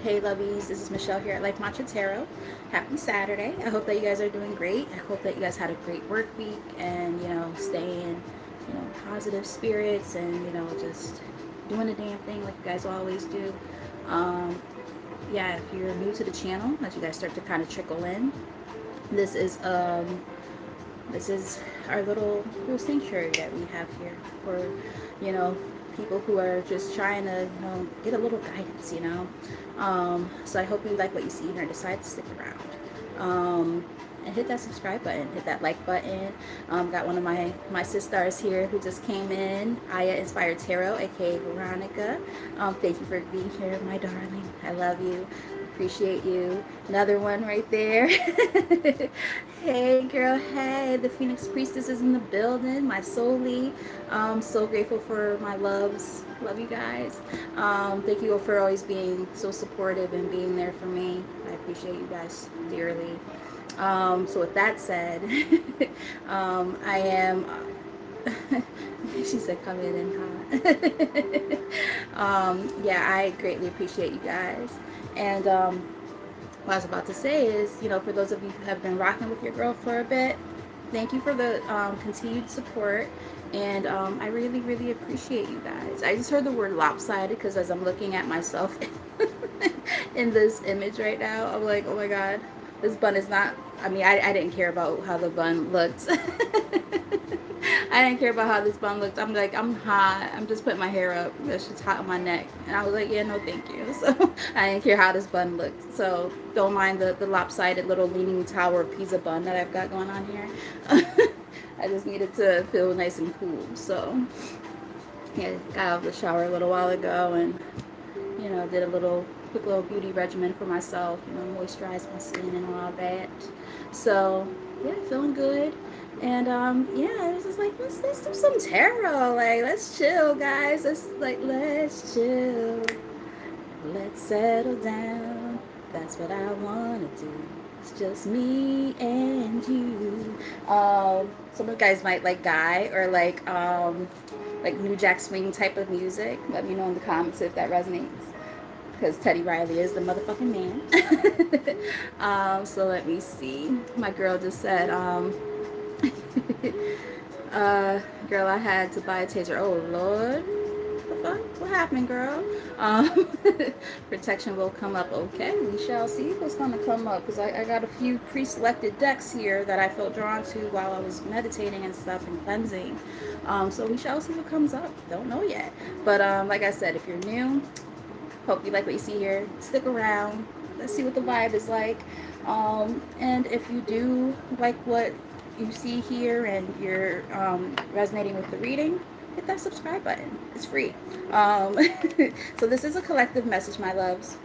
Hey lovies, this is Michelle here at Life Matcha Tarot. Happy Saturday. I hope that you guys are doing great. I hope that you guys had a great work week and, stay in, positive spirits and, just doing the damn thing like you guys always do. Um, yeah, if you're new to the channel, as you guys start to kind of trickle in, this is this is our little sanctuary that we have here for, you know, people who are just trying to, get a little guidance. So I hope you like what you see here and decide to stick around. And hit that subscribe button, hit that like button. Got one of my sisters here who just came in, Aya Inspired Tarot, aka Veronica. Thank you for being here, my darling. I love you. Appreciate you. Another one right there. Hey girl, hey, the Phoenix Priestess is in the building. My soully. So grateful for my loves. Love you guys. Thank you for always being so supportive and being there for me. I appreciate you guys dearly. So with that said, I am she said come in and hot. Yeah, I greatly appreciate you guys. And what I was about to say is, for those of you who have been rocking with your girl for a bit, thank you for the continued support. And I really, really appreciate you guys. I just heard the word lopsided because as I'm looking at myself in this image right now, I'm like, oh my God, this bun is not, I didn't care about how the bun looked. I didn't care about how this bun looked. I'm like, I'm hot. I'm just putting my hair up. That's just hot on my neck. And I was like, yeah, no, thank you. So I didn't care how this bun looked. So don't mind the lopsided little leaning tower of Pisa bun that I've got going on here. I just needed to feel nice and cool. So yeah, got out of the shower a little while ago and, did a quick little beauty regimen for myself, moisturize my skin and all that. So yeah, feeling good. And yeah, I was just like, let's do some tarot. Like, let's chill, guys. Let's chill. Let's settle down. That's what I wanna do. It's just me and you. Some of you guys might like Guy or like New Jack Swing type of music. Let me know in the comments if that resonates. Because Teddy Riley is the motherfucking man. So let me see. My girl just said, girl, I had to buy a taser. Oh Lord, what the fuck? What happened, girl? Protection will come up. Okay, we shall see what's gonna come up. Because I got a few pre-selected decks here that I felt drawn to while I was meditating and stuff and cleansing. So we shall see what comes up. Don't know yet. But like I said, if you're new, hope you like what you see here. Stick around. Let's see what the vibe is like. And if you do like what you see here and you're resonating with the reading, hit that subscribe button. It's free. So this is a collective message, my loves.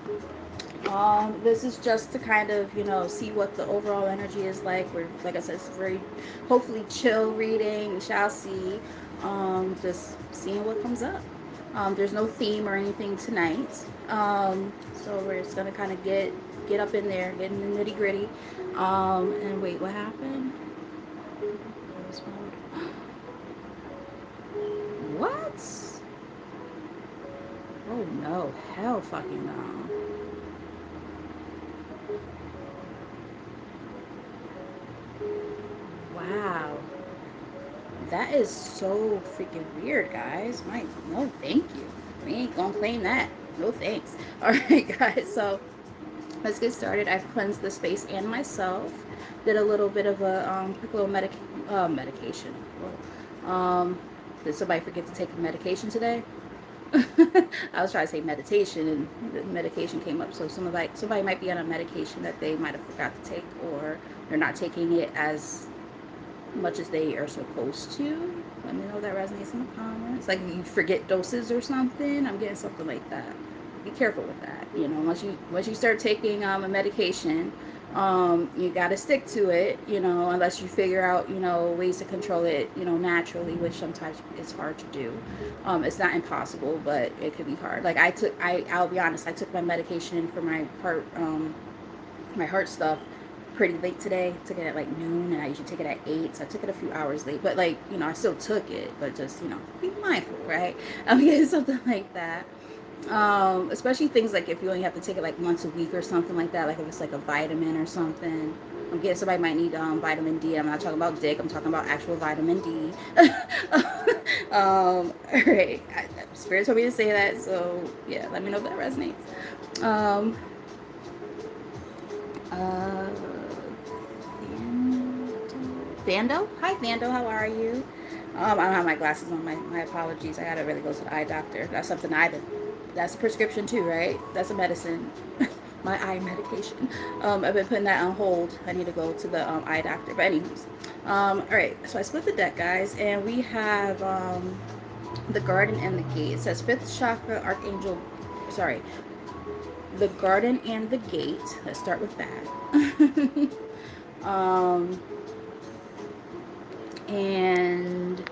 This is just to kind of, see what the overall energy is like. We're, like I said, it's a very hopefully chill reading. We shall see. Just seeing what comes up. There's no theme or anything tonight. So we're just gonna kind of get up in there, get in the nitty gritty. And wait, what happened? What? Oh no, hell fucking no. Wow. That is so freaking weird, guys. No, thank you. We ain't gonna claim that. No thanks. Alright, guys, so let's get started. I've cleansed the space and myself. Did a little bit of a quick little medication. Did somebody forget to take a medication today? I was trying to say meditation, and the medication came up. So somebody might be on a medication that they might have forgot to take, or they're not taking it as much as they are supposed to. Let me know if that resonates in the comments. Like you forget doses or something. I'm getting something like that. Be careful with that. Once you start taking a medication, you got to stick to it. Unless you figure out ways to control it naturally, which sometimes it's hard to do. It's not impossible, but it could be hard. Like I'll be honest, I took my medication for my heart stuff pretty late today. Took it at like noon, and I usually take it at 8, so I took it a few hours late. But I still took it, but just be mindful, right? I'm getting something like that. Especially things like if you only have to take it like once a week or something like that, like if it's like a vitamin or something. I'm guessing somebody might need vitamin D. I'm not talking about dick. I'm talking about actual vitamin D. All right. Spirit told me to say that, so yeah, let me know if that resonates. Uh, Thando? Hi, Thando. How are you? I don't have my glasses on. My apologies. I gotta really go to the eye doctor. That's something that's a prescription too, right? That's a medicine. My eye medication. I've been putting that on hold. I need to go to the eye doctor. But anyways, all right. So I split the deck, guys, and we have the garden and the gate. It says fifth chakra, archangel. Sorry, the garden and the gate. Let's start with that. um, and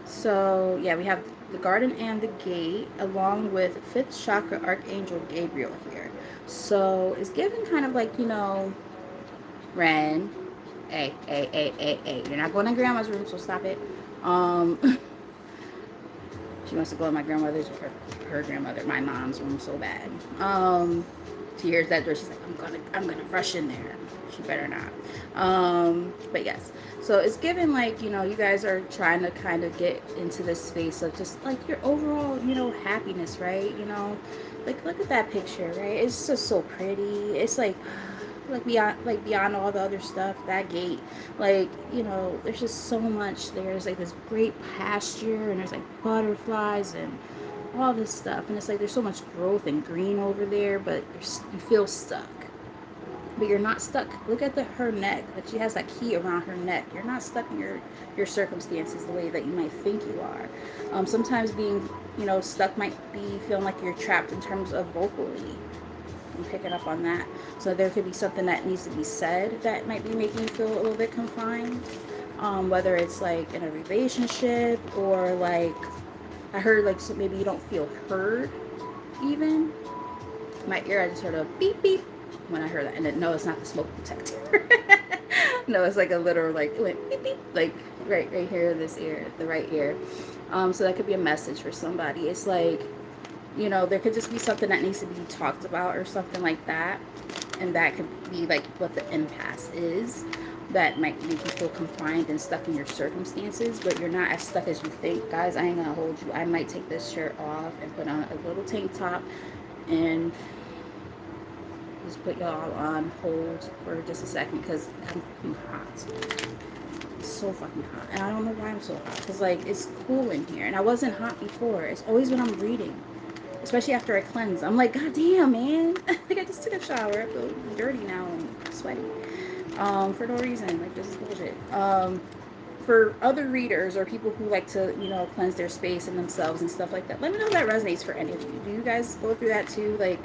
so yeah, we have the garden and the gate along with fifth chakra archangel Gabriel here. So it's given kind of like, Ren, hey, you're not going in grandma's room, so stop it. She wants to go in my grandmother's, her grandmother, my mom's room so bad. She hears that door. She's like, I'm gonna rush in there. She better not. But yes. So it's given like, you guys are trying to kind of get into this space of just like your overall, happiness, right? Like look at that picture, right? It's just so pretty. It's like beyond all the other stuff, that gate, like, there's just so much. There's like this great pasture, and there's like butterflies and all this stuff, and it's like there's so much growth and green over there, but you feel stuck. But you're not stuck. Look at her neck. Like she has that key around her neck. You're not stuck in your circumstances the way that you might think you are. Sometimes being, stuck might be feeling like you're trapped in terms of vocally. I'm picking up on that. So there could be something that needs to be said that might be making you feel a little bit confined. Whether it's like in a relationship, or like I heard like, so maybe you don't feel heard even. My ear, I just heard a beep beep when I heard that, and then no, it's not the smoke detector. No, it's like a literal, like it went beep beep, like right here, this ear, the right ear. So that could be a message for somebody. It's like, there could just be something that needs to be talked about or something like that. And that could be like what the impasse is. That might make you feel confined and stuck in your circumstances, but you're not as stuck as you think. Guys, I ain't gonna hold you. I might take this shirt off and put on a little tank top and just put y'all on hold for just a second because I'm fucking hot. It's so fucking hot. And I don't know why I'm so hot. Because, like, it's cool in here. And I wasn't hot before. It's always when I'm reading. Especially after I cleanse. I'm like, God damn, man. Like, I just took a shower. I feel dirty now and sweaty. For no reason. Like, this is bullshit. For other readers or people who like to, cleanse their space and themselves and stuff like that, let me know if that resonates for any of you. Do you guys go through that too? Like,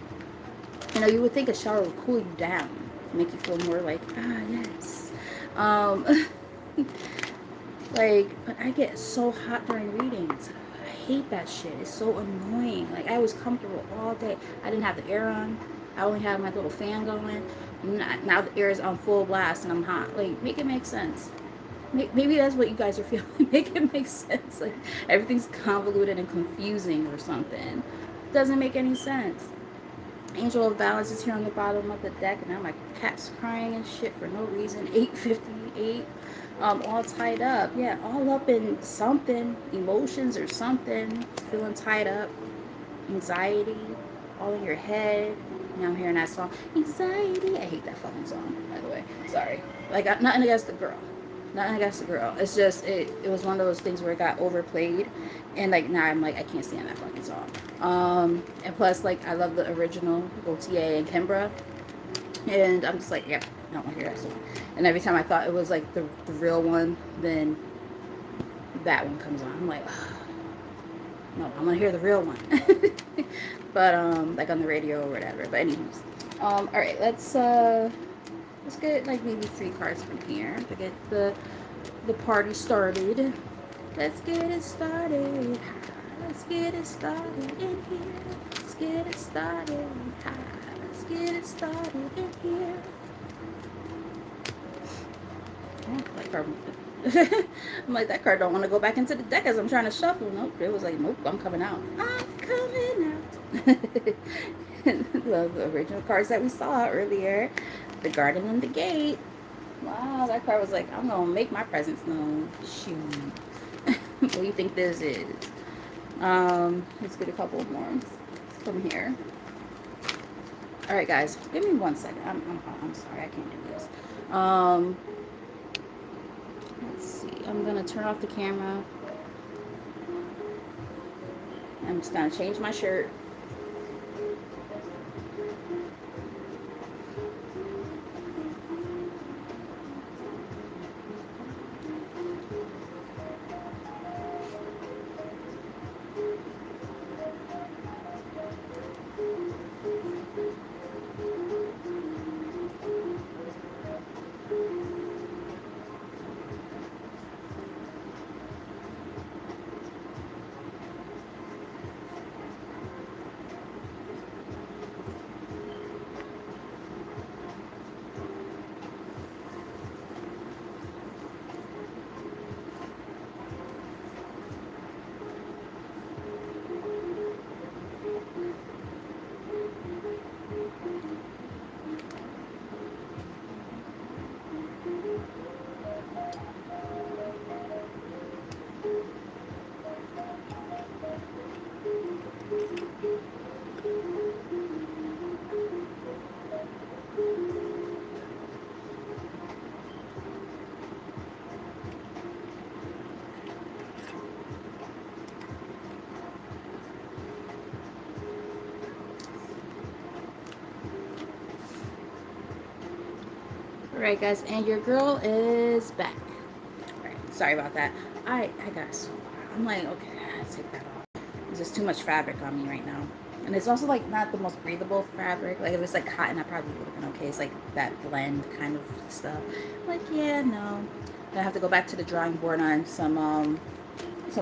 you would think a shower would cool you down, make you feel more like, yes. Like, but I get so hot during readings. I hate that shit. It's so annoying. Like, I was comfortable all day. I didn't have the air on. I only had my little fan going. Now the air is on full blast and I'm hot. Like, make it make sense. Maybe that's what you guys are feeling. Make it make sense. Like, everything's convoluted and confusing or something. Doesn't make any sense. Angel of Balance is here on the bottom of the deck, and now my cat's crying and shit for no reason. 858, all tied up. Yeah, all up in something, emotions or something. Feeling tied up, anxiety, all in your head. Now I'm hearing that song, Anxiety. I hate that fucking song, by the way. Sorry. Like, nothing against the girl. Nothing against the girl. It's just, it was one of those things where it got overplayed. And, like, now I'm like, I can't stand that fucking song. And plus, like, I love the original Gaultier and Kimbra. And I'm just like, yeah, I don't want to hear that song. And every time I thought it was, like, the real one, then that one comes on. I'm like, oh, no, I want to hear the real one. But, like, on the radio or whatever. But anyways. Alright, let's get, like, maybe 3 cards from here to get the party started. Let's get it started. Let's get it started in here. Let's get it started. Let's get it started in here. I like I'm like, that card don't want to go back into the deck as I'm trying to shuffle. Nope. It was like, nope, I'm coming out. I'm coming out. The original cards that we saw earlier. The Garden and the Gate. Wow, that card was like, I'm going to make my presence known. Shoot. What do you think this is? Let's get a couple more from here. All right, guys, give me 1 second. I'm sorry, I can't do this. Let's see. I'm gonna turn off the camera. I'm just gonna change my shirt. Alright, guys, and your girl is back. Alright, sorry about that. I got so I'm like, okay, I gotta take that off. There's just too much fabric on me right now. And it's also like not the most breathable fabric. Like if it's like cotton, I probably would have been okay. It's like that blend kind of stuff. Like, yeah, no. I have to go back to the drawing board on some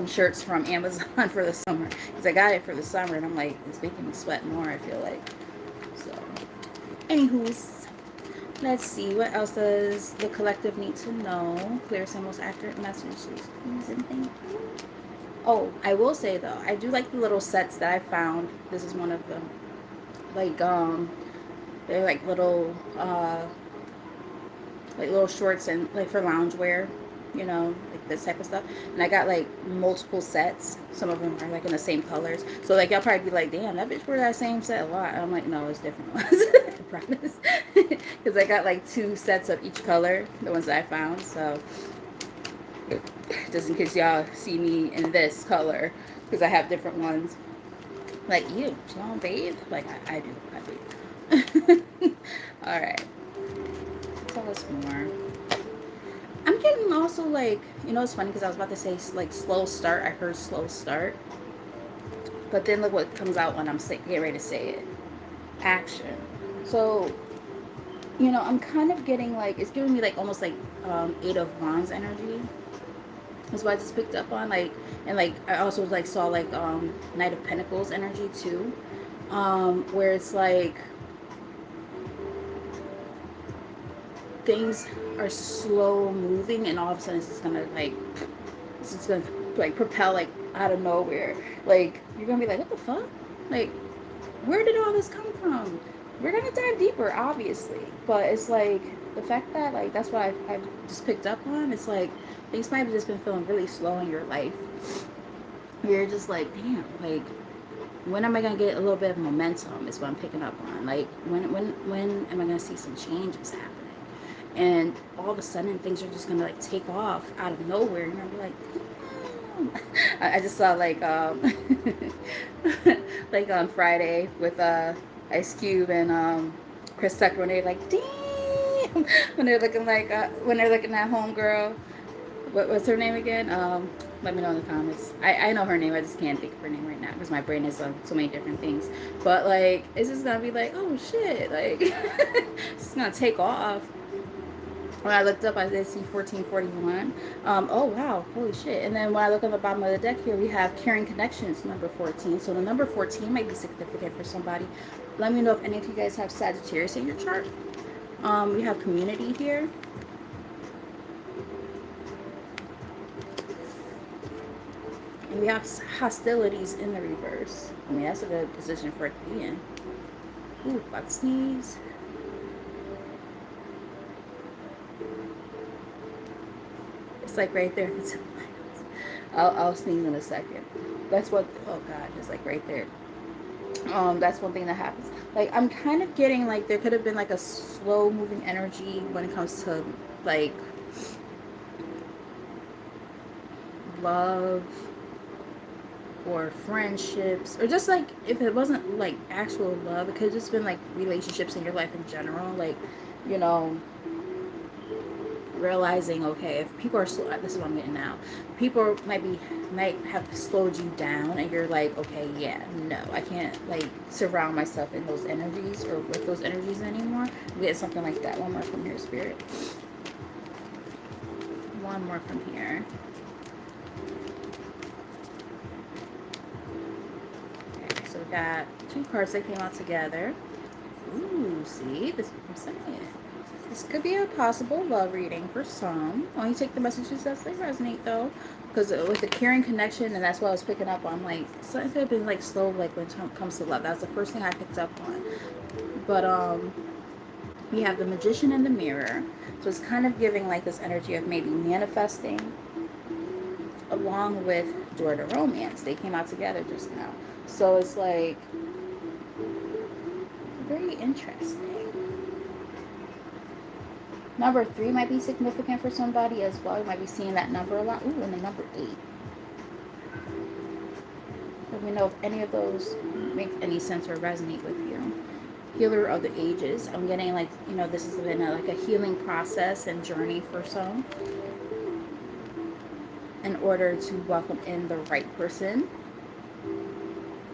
shirts from Amazon for the summer. Because I got it for the summer and I'm like, it's making me sweat more, I feel like. So anywho's. Let's see, what else does the collective need to know? Clearest and most accurate messages, please and thank you. Oh, I will say though, I do like the little sets that I found. This is one of them. Like, they're like little shorts and like for loungewear, you know, like this type of stuff. And I got like multiple sets. Some of them are like in the same colors. So like y'all probably be like, damn, that bitch wore that same set a lot. I'm like, no, it's different ones. I promise. Because I got like 2 sets of each color, the ones that I found. So just in case y'all see me in this color, because I have different ones. Like, you don't bathe? Like, I do. I bathe. All right. Tell us more. I'm getting also like, you know, it's funny because I was about to say like slow start. I heard slow start. But then look what comes out when I'm getting ready to say it. Action. So, you know, I'm kind of getting like, it's giving me like almost like 8 of Wands energy. That's what I just picked up on. Like, and like, I also like saw like Knight of Pentacles energy too. Where it's like, things are slow moving and all of a sudden it's just gonna like, it's just gonna like propel like out of nowhere. Like, you're gonna be like, what the fuck? Like, where did all this come from? We're gonna dive deeper, obviously, but it's like the fact that like that's what I've just picked up on. It's like things might have just been feeling really slow in your life. You're just like, damn, like when am I gonna get a little bit of momentum? Is what I'm picking up on. Like when am I gonna see some changes happening? And all of a sudden things are just gonna like take off out of nowhere. You're gonna be like, I just saw like like on Friday with Ice Cube and Chris Tucker when they're like, damn, when they're looking like when they're looking at Homegirl. What's her name again? Let me know in the comments. I know her name. I just can't think of her name right now because my brain is on so many different things. But like, it's just gonna be like, oh shit, like it's just gonna take off. When I looked up, I did see 1441. Oh, wow. Holy shit. And then when I look on the bottom of the deck here, we have Caring Connections, number 14. So the number 14 might be significant for somebody. Let me know if any of you guys have Sagittarius in your chart. We have Community here. And we have hostilities in the reverse. I mean, that's a good position for it to be in. Ooh, about to sneeze. It's like right there. I'll sneeze in a second. That's what, oh God, it's like right there. That's one thing that happens. Like, I'm kind of getting like there could have been like a slow moving energy when it comes to like love or friendships, or just like if it wasn't like actual love, it could have just been like relationships in your life in general. Like, you know, realizing, okay, if people are slow, this is what I'm getting now, people might have slowed you down, and you're like, okay, yeah, no, I can't like surround myself in those energies or with those energies anymore. We get something like that. One more from here, spirit. One more from here. Okay, so we got two cards that came out together. Ooh, see, this is what I'm saying. This could be a possible love reading for some. Only take the messages as they resonate, though. Because with the caring connection, and that's what I was picking up on, like, something could have been, like, slow, like, when it comes to love. That's the first thing I picked up on. But, we have the Magician and the Mirror. So it's kind of giving, like, this energy of maybe manifesting along with Door to Romance. They came out together just now. So it's, like, very interesting. Number 3 might be significant for somebody as well. You might be seeing that number a lot. Ooh, and the number 8. Let me know if any of those make any sense or resonate with you. Healer of the ages. I'm getting like, you know, this has been like a healing process and journey for some in order to welcome in the right person.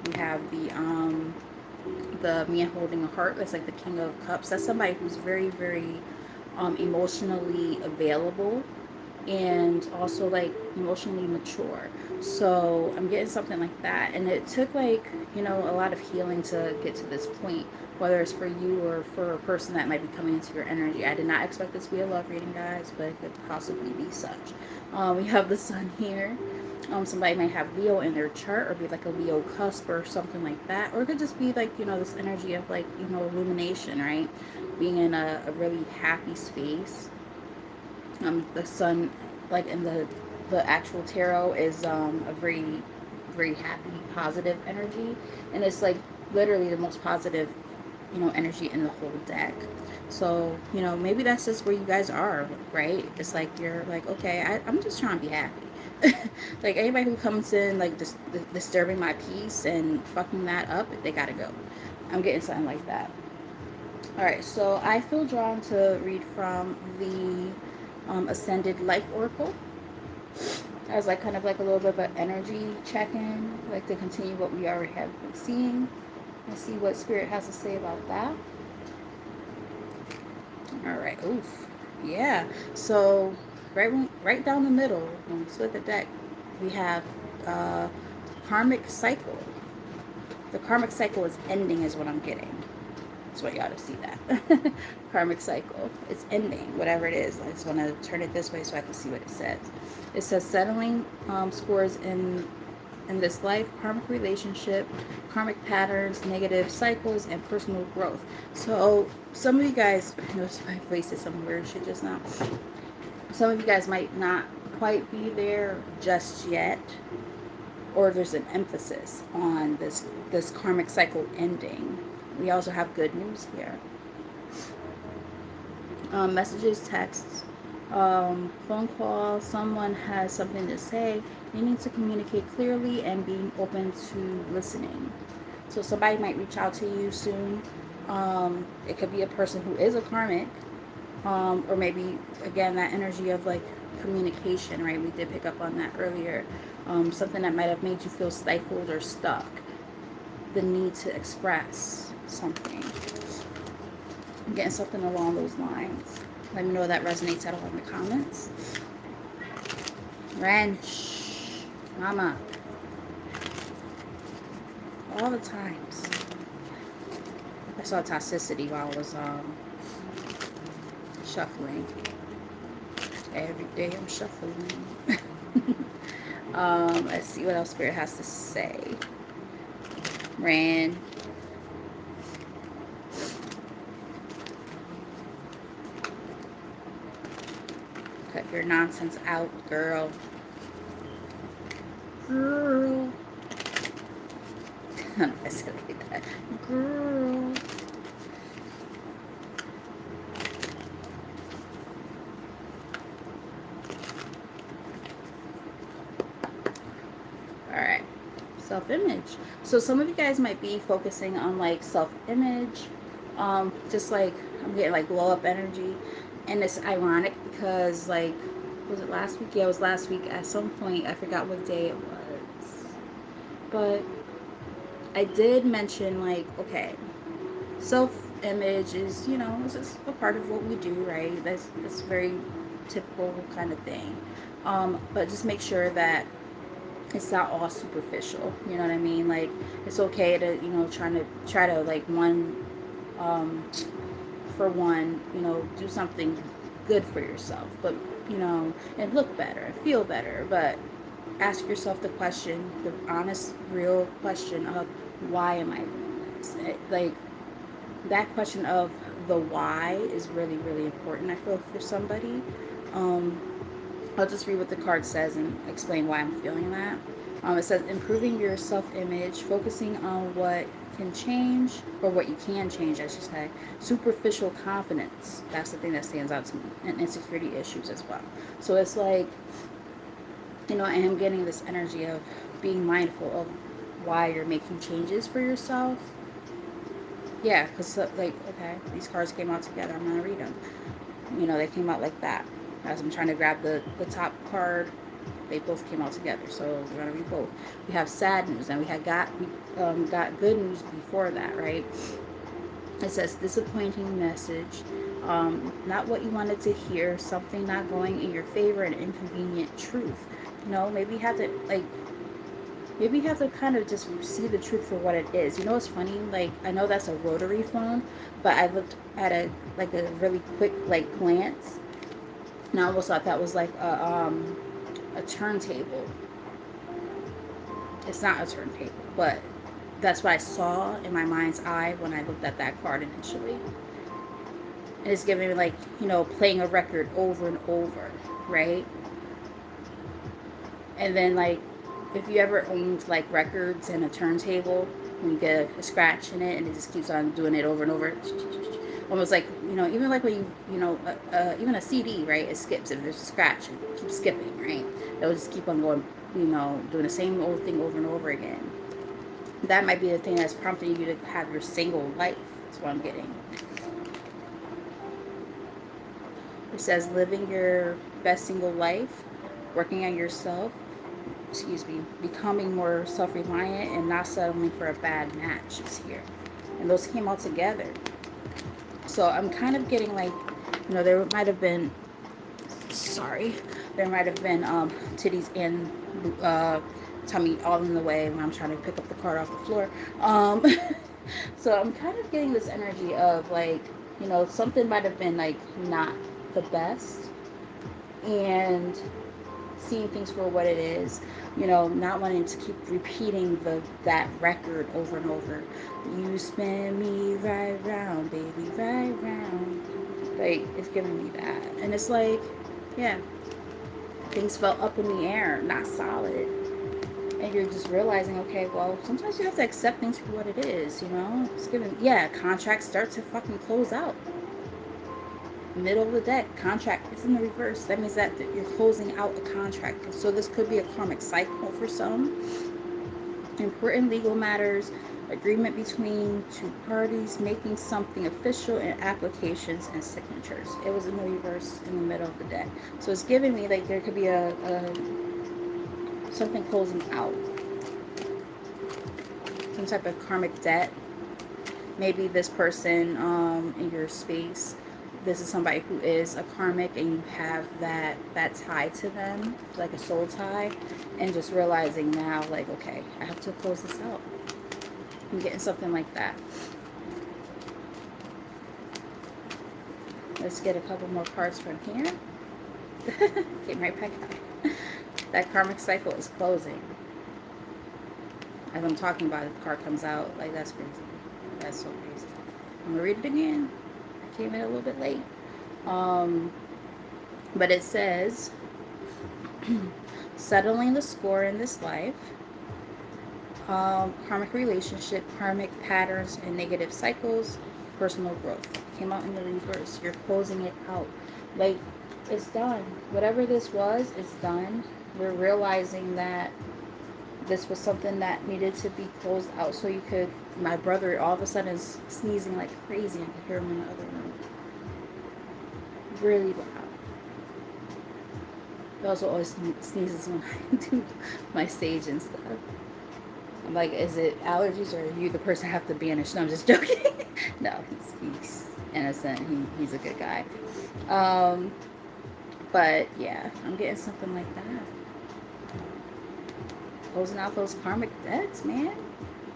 We have the man holding a heart. That's like the King of Cups. That's somebody who's very, very emotionally available and also like emotionally mature. So I'm getting something like that, and it took like, you know, a lot of healing to get to this point, whether it's for you or for a person that might be coming into your energy. I did not expect this to be a love reading, guys, but it could possibly be such. We have the Sun here. Somebody might have Leo in their chart, or be like a Leo cusp or something like that, or it could just be like, you know, this energy of like, you know, illumination, right? Being in a really happy space. The Sun, like in the actual tarot, is a very, very happy, positive energy, and it's like literally the most positive, you know, energy in the whole deck. So, you know, maybe that's just where you guys are, right? It's like you're like, okay, I'm just trying to be happy. Like anybody who comes in like disturbing my peace and fucking that up, they gotta go. I'm getting something like that. All right, so I feel drawn to read from the Ascended Life Oracle as like kind of like a little bit of an energy check-in, like to continue what we already have been seeing and see what Spirit has to say about that. All right, oof, yeah. So right down the middle, when we split the deck, we have karmic cycle. The karmic cycle is ending, is what I'm getting. That's why you ought to see that. Karmic cycle. It's ending, whatever it is. I just want to turn it this way so I can see what it says. It says settling scores in this life, karmic relationship, karmic patterns, negative cycles, and personal growth. So some of you guys, I know my voice said some weird shit just now. Some of you guys might not quite be there just yet, or there's an emphasis on this karmic cycle ending. We also have good news here. Messages, texts, phone call. Someone has something to say. You need to communicate clearly and being open to listening. So somebody might reach out to you soon. It could be a person who is a karmic, or maybe again that energy of like communication, right? We did pick up on that earlier. Something that might have made you feel stifled or stuck. The need to express something. I'm getting something along those lines. Let me know if that resonates at all in the comments. Wrench. Mama. All the times. I saw toxicity while I was shuffling. Every day I'm shuffling. Let's see what else Spirit has to say. Rand. Cut your nonsense out, girl. Girl. I said it like that. Girl. Alright. Self-image. So some of you guys might be focusing on like self-image. Just like I'm getting like glow up energy. And it's ironic because like, was it last week? Yeah, it was last week at some point. I forgot what day it was. But I did mention like, okay, self-image is, you know, it's just a part of what we do, right? That's very typical kind of thing. But just make sure that it's not all superficial. You know what I mean? Like, it's okay to, you know, try to like um, for one, you know, do something good for yourself, but you know, and look better and feel better. But ask yourself the question, the honest, real question of why am I doing this? Like that question of the why is really, really important. I feel for somebody. Um, I'll just read what the card says and explain why I'm feeling that. It says improving your self-image, focusing on what can change, or what you can change, I should say. Superficial confidence. That's the thing that stands out to me. And insecurity issues as well. So it's like, you know, I am getting this energy of being mindful of why you're making changes for yourself. Yeah, because, like, okay, these cards came out together. I'm going to read them. You know, they came out like that. As I'm trying to grab the top card, they both came out together. So we're going to read both. We have sad news, and we got good news before that, right? It says disappointing message. Not what you wanted to hear, something not going in your favor, an inconvenient truth. You know, maybe you have to, like, maybe you have to kind of just see the truth for what it is. You know what's funny? Like, I know that's a rotary phone, but I looked at a really quick like glance, and I almost thought that was like a turntable. It's not a turntable, but that's what I saw in my mind's eye when I looked at that card initially. And it's giving me like, you know, playing a record over and over, right? And then like, if you ever owned like records and a turntable, when you get a scratch in it and it just keeps on doing it over and over, almost like, you know, even like when you know, even a CD, right? It skips if there's a scratch, it keeps skipping, right? It'll just keep on going, you know, doing the same old thing over and over again. That might be the thing that's prompting you to have your single life. That's what I'm getting. It says living your best single life, working on yourself, excuse me, becoming more self-reliant and not settling for a bad match is here. And those came all together. So I'm kind of getting like, you know, there might have been, sorry, there might have been titties and tummy all in the way when I'm trying to pick up the card off the floor. So I'm kind of getting this energy of like, you know, something might have been like not the best, and seeing things for what it is, you know, not wanting to keep repeating that record over and over. You spin me right round, baby, right round. Like, it's giving me that. And it's like, yeah, things felt up in the air, not solid. And you're just realizing, okay, well, sometimes you have to accept things for what it is, you know? It's giving, yeah, contracts start to fucking close out. Middle of the deck, contract is in the reverse. That means that you're closing out a contract. So this could be a karmic cycle for some. Important legal matters, agreement between two parties, making something official, and applications and signatures. It was in the reverse in the middle of the deck. So it's giving me like there could be a something closing out. Some type of karmic debt. Maybe this person in your space, this is somebody who is a karmic and you have that tie to them, like a soul tie, and just realizing now, like, okay, I have to close this out. I'm getting something like that. Let's get a couple more cards from here. Came right back out. That karmic cycle is closing. As I'm talking about it, the card comes out. Like, that's crazy. That's so crazy. I'm gonna read it again. I came in a little bit late. Um, but it says, settling the score in this life, karmic relationship, karmic patterns and negative cycles, personal growth. Came out in the reverse. You're closing it out. Like, it's done. Whatever this was, it's done. We're realizing that this was something that needed to be closed out so you could. My brother all of a sudden is sneezing like crazy. I can hear him in the other room. Really loud. He also always sneezes when I do my stage and stuff. I'm like, is it allergies or are you the person I have to banish? No, I'm just joking. No, he's innocent. He's a good guy. But yeah, I'm getting something like that. Closing out those karmic debts, man.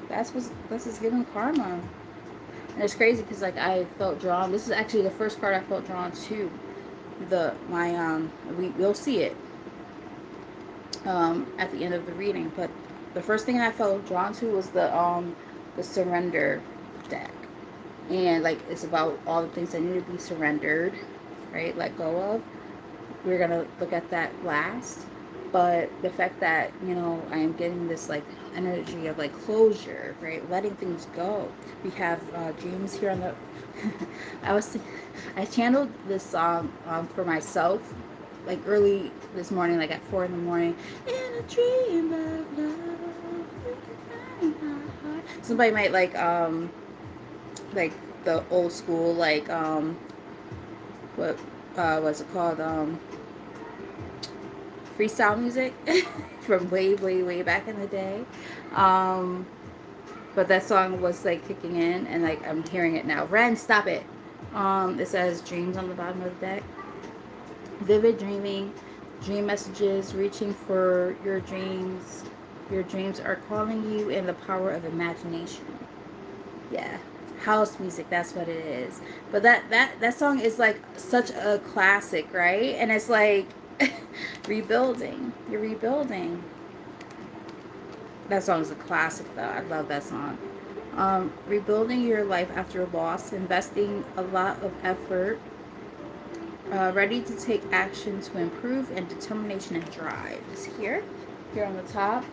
That's what's giving karma. And it's crazy because like I felt drawn. This is actually the first card I felt drawn to. We'll see it at the end of the reading. But the first thing I felt drawn to was the surrender deck, and like it's about all the things that need to be surrendered, right? Let go of. We're gonna look at that last. But the fact that, I am getting this like energy of like closure, right? Letting things go. We have dreams here on the I channeled this song for myself like early this morning, like at 4 in the morning. In a dream of love. Somebody might like the old school what was it called? Freestyle music from way back in the day. But that song was like kicking in and like I'm hearing it now. Ren, stop it. It says dreams on the bottom of the deck. Vivid dreaming, dream messages, reaching for your dreams. Your dreams are calling you in the power of imagination. Yeah. House music, that's what it is. But that song is like such a classic, right? And it's like rebuilding. You're rebuilding. That song is a classic though. I love that song. Rebuilding your life after loss, investing a lot of effort, ready to take action to improve, and determination and drive is here. Here on the top.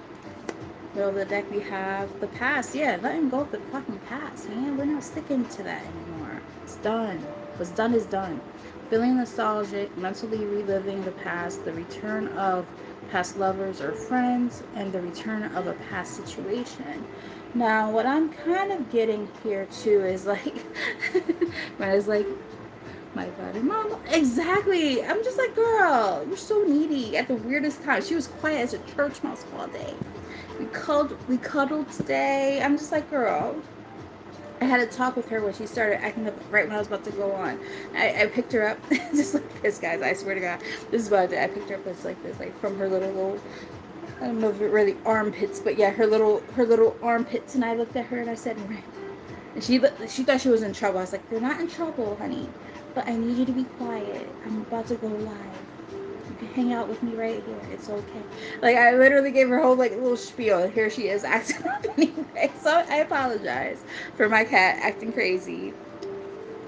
Middle of the deck we have the past. Yeah, letting go of the fucking past, man. We're not sticking to that anymore. It's done. What's done is done. Feeling nostalgic, mentally reliving the past, the return of past lovers or friends, and the return of a past situation. Now, what I'm kind of getting here too is like, when it's like, my God, and mom, exactly. I'm just like, girl, you're so needy at the weirdest time. She was quiet as a church mouse all day. We cuddled today. I'm just like, girl. I had a talk with her when she started acting up right when I was about to go on. I picked her up just like this, guys. I swear to God, this is what I did. I picked her up just like this, like from her little, I don't know if it really armpits, but yeah, her little armpits. And I looked at her and I said, right. And she thought she was in trouble. I was like, you're not in trouble, honey, but I need you to be quiet. I'm about to go live. You can hang out with me right here. It's okay. Like, I literally gave her a whole like little spiel. And here she is acting up anyway. So I apologize for my cat acting crazy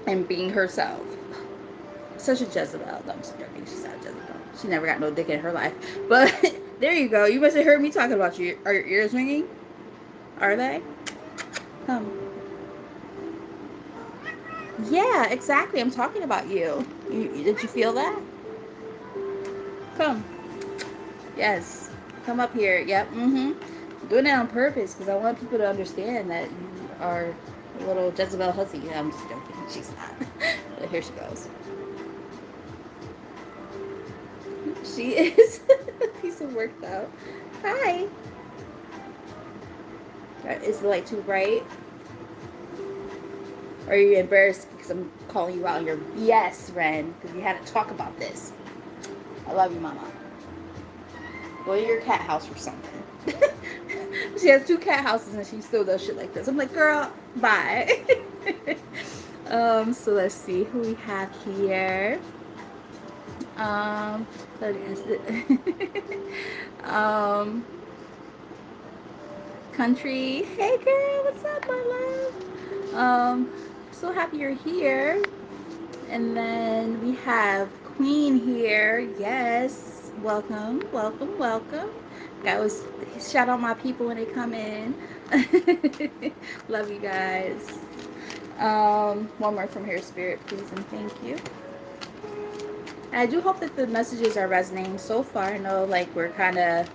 and being herself. Such a Jezebel. No, I'm just joking. She's not a Jezebel. She never got no dick in her life. But there you go. You must have heard me talking about you. Are your ears ringing? Are they? Come. Yeah, exactly. I'm talking about you. Did you feel that? Come. Yes. Come up here. Yep. I'm doing it on purpose because I want people to understand that you are a little Jezebel hussy. I'm just joking. She's not. But here she goes. She is a piece of work though. Hi. Is the light too bright? Or are you embarrassed because I'm calling you out on your BS, Ren? Because we had to talk about this. I love you, Mama. Go to your cat house or something. She has 2 cat houses and she still does shit like this. I'm like, girl, bye. So let's see who we have here. Um, but um, country. Hey girl, what's up, my love? So happy you're here. And then we have Queen here. Yes, welcome, welcome, welcome. I always shout out my people when they come in. Love you guys. One more from here, Spirit, please and thank you. And I do hope that the messages are resonating so far. I know, like, we're kind of,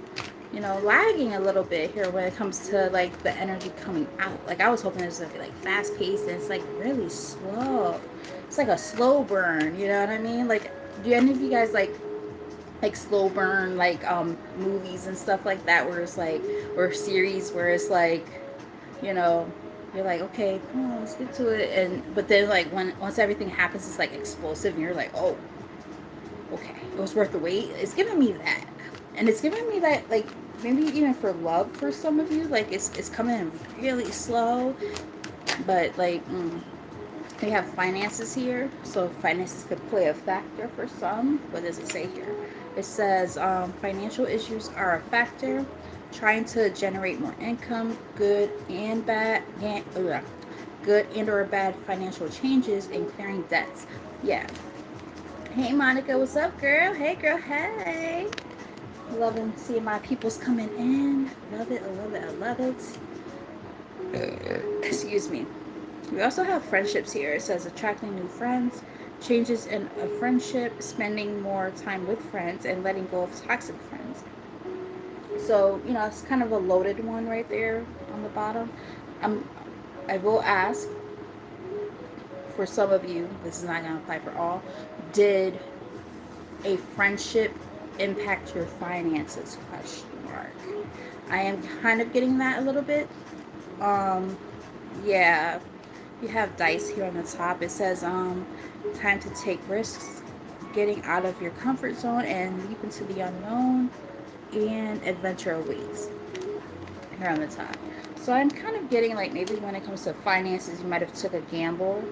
lagging a little bit here when it comes to, like, the energy coming out. Like, I was hoping it was going to be, like, fast-paced, and it's, like, really slow. It's like a slow burn, you know what I mean? Like, do any of you guys, like slow burn, like, movies and stuff like that, where it's, like, or series where it's, like, you know, you're like, okay, come on, let's get to it. But then, like, once everything happens, it's, like, explosive, and you're like, oh, okay, it was worth the wait. It's giving me that, and it's giving me that, like, maybe even for love for some of you, like, it's coming in really slow, but like, we have finances here, so finances could play a factor for some. What does it say here? It says financial issues are a factor. Trying to generate more income, good and bad, good and or bad financial changes, and clearing debts. Yeah, hey Monica, what's up, girl? Hey girl, hey. Loving seeing my peoples coming in. Love it, I love it, I love it. Excuse me. We also have friendships here. It says attracting new friends, changes in a friendship, spending more time with friends, and letting go of toxic friends. So, it's kind of a loaded one right there on the bottom. Um, I will ask for some of you, this is not going to apply for all, did a friendship impact your finances? Question mark. I am kind of getting that a little bit. Yeah, you have dice here on the top. It says time to take risks, getting out of your comfort zone and leap into the unknown, and adventure awaits here on the top. So I'm kind of getting, like, maybe when it comes to finances, you might have took a gamble.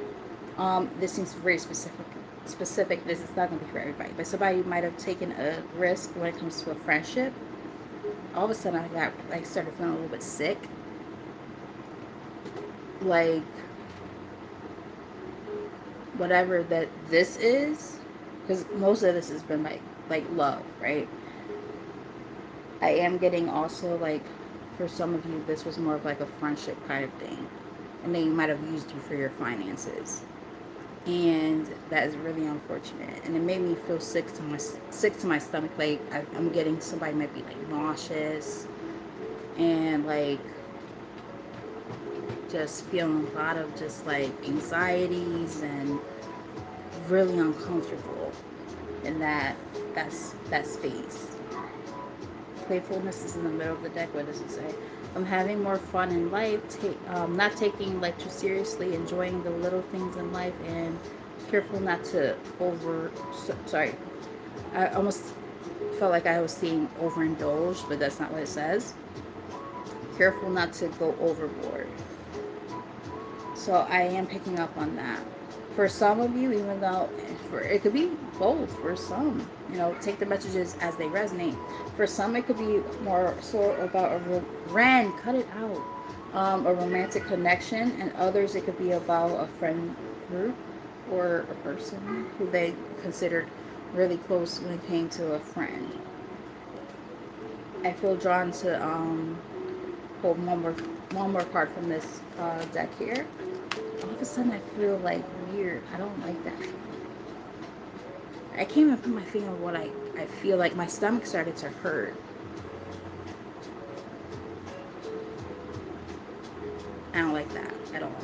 This seems very specific. This is not going to be for everybody, but somebody might have taken a risk when it comes to a friendship. All of a sudden I got, like, started feeling a little bit sick, like, whatever that this is, because most of this has been like love, right? I am getting also, like, for some of you, this was more of like a friendship kind of thing, and they might have used you for your finances, and that is really unfortunate. And it made me feel sick to my stomach. Like, I'm getting, somebody might be like nauseous and like just feeling a lot of just like anxieties and really uncomfortable in that space. Playfulness is in the middle of the deck. What does it say? I'm having more fun in life, not taking life too seriously, enjoying the little things in life, and careful not to sorry, I almost felt like I was seeing overindulge, but that's not what it says. Careful not to go overboard. So I am picking up on that. For some of you, even though it could be both for some, take the messages as they resonate. For some, it could be more so about Ren, cut it out, a romantic connection, and others it could be about a friend group or a person who they considered really close when it came to a friend. I feel drawn to hold one more card from this deck here. All of a sudden I feel like weird. I don't like that feeling. I can't even put my finger on what I feel like. My stomach started to hurt. I don't like that at all.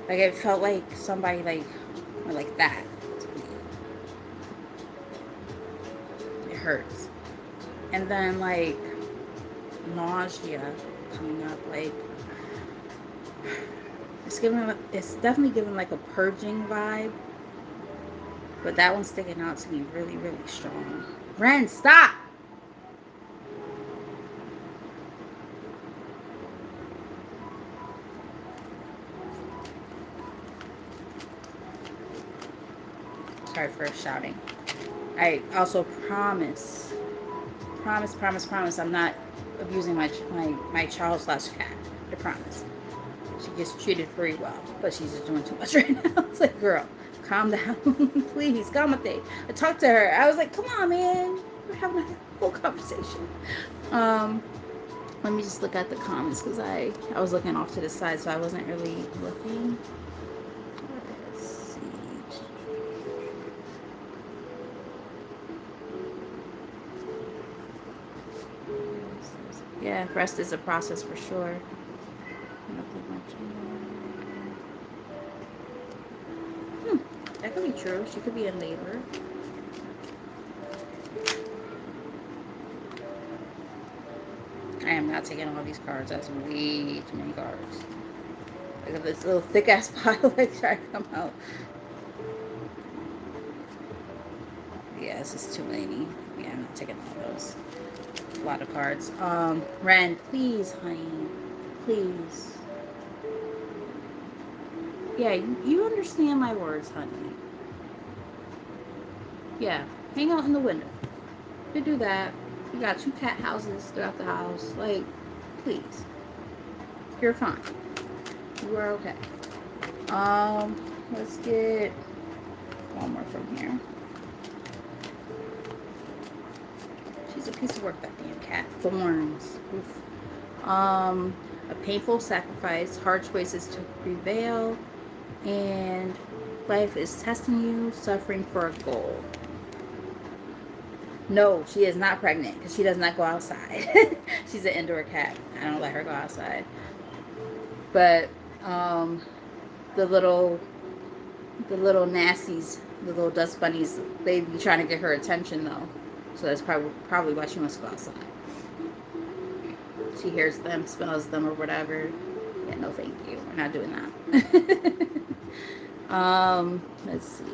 Like, it felt like somebody like that to me. It hurts. And then, like, nausea coming up, like, it's definitely giving like a purging vibe, but that one's sticking out to me really, really strong. Ren, stop! Sorry for shouting. I also promise, I'm not abusing my child slash cat. I promise. She gets treated very well, but she's just doing too much right now. It's like, girl, calm down. Please, calmate. I talked to her. I was like, come on, man. We're having a whole conversation. Let me just look at the comments because I was looking off to the side, so I wasn't really looking. Let's see. Yeah, rest is a process for sure. Nothing much. That could be true. She could be in labor. I am not taking all these cards. That's way too many cards. Look at this little thick ass pile like trying to come out. Yeah, this is too many. Yeah, I'm not taking all those. A lot of cards. Ren, please, honey. Please. Yeah, you understand my words, honey. Yeah, hang out in the window. You do that. You got 2 cat houses throughout the house. Like, please. You're fine. You are okay. Let's get one more from here. She's a piece of work, that damn cat. Thorns. Oof. A painful sacrifice, hard choices to prevail, and life is testing you, suffering for a goal. No, she is not pregnant because she does not go outside. She's an indoor cat. I don't let her go outside. But the little nasties, the little dust bunnies, they be trying to get her attention though. So that's probably why she wants to go outside. She hears them, smells them, or whatever. Yeah, no, thank you. We're not doing that. Let's see.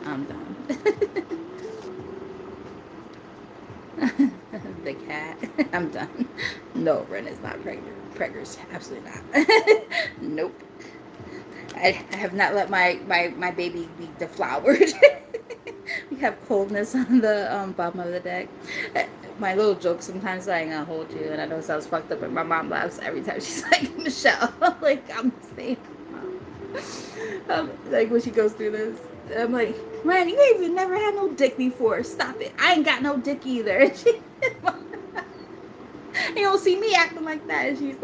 I'm done. The cat. I'm done. No, Ren is not pregnant. Preggers, absolutely not. Nope. I have not let my baby be deflowered. We have coldness on the bottom of the deck. My little joke sometimes I ain't gonna hold you, and I know it sounds fucked up, but my mom laughs every time she's like, Michelle. Like, I'm the same mom. Like when she goes through this, I'm like, man, you ain't even never had no dick before. Stop it. I ain't got no dick either. And you don't see me acting like that. And she's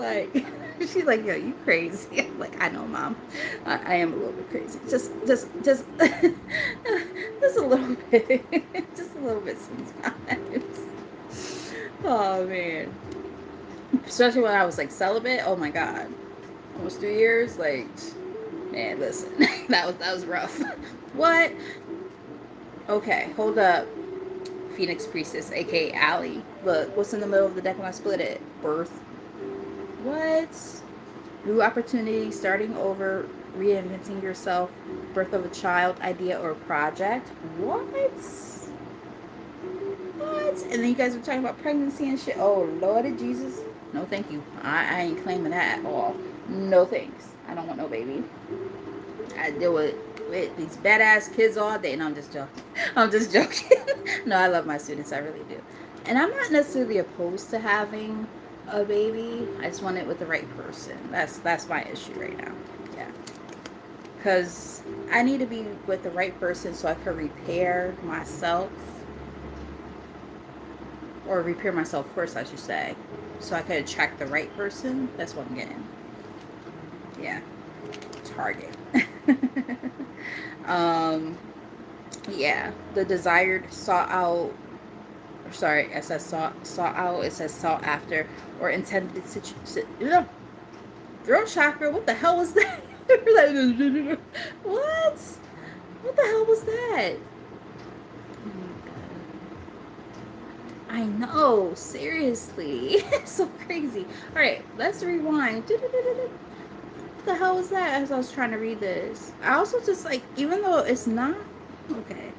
like, yo, you crazy. I'm like, I know, mom. I am a little bit crazy. Just a little bit. Just a little bit sometimes. Oh man. Especially when I was like celibate. Oh my god. Almost 3 years. Like, man, listen. that was rough. What? Okay, hold up. Phoenix Priestess, aka Allie. Look, what's in the middle of the deck when I split it? Birth. What? New opportunity, starting over, reinventing yourself, birth of a child, idea, or project. What? What? And then you guys were talking about pregnancy and shit. Oh, Lord Jesus. No, thank you. I ain't claiming that at all. No thanks. I don't want no baby. I deal with these badass kids all day. No, I'm just joking. I'm just joking. No, I love my students. I really do. And I'm not necessarily opposed to having a baby. I just want it with the right person. That's my issue right now. Yeah. Because I need to be with the right person so I can repair myself. Or repair myself first, I should say. So I can attract the right person. That's what I'm getting. Yeah. Target. Yeah, the desired sought out, sorry, it says sought out, it says sought after, or intended throat chakra. What the hell was that? What the hell was that? I know, seriously. So crazy. All right, let's rewind. What the hell was that? As I was trying to read this, I also just like, even though it's not okay,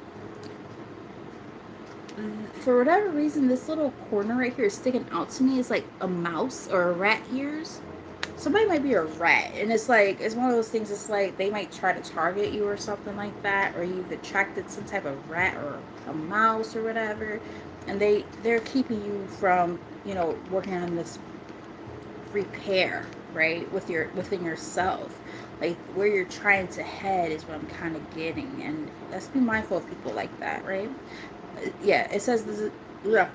for whatever reason, this little corner right here is sticking out to me. It's like a mouse or a rat ears. somebody might be a rat, and it's like, it's one of those things. It's like they might try to target you or something like that, or you've attracted some type of rat or a mouse or whatever, and they're keeping you from, you know, working on this repair, right, with your within yourself. Like where you're trying to head is what I'm kind of getting, and let's be mindful of people like that, right? Yeah, it says this is, ugh,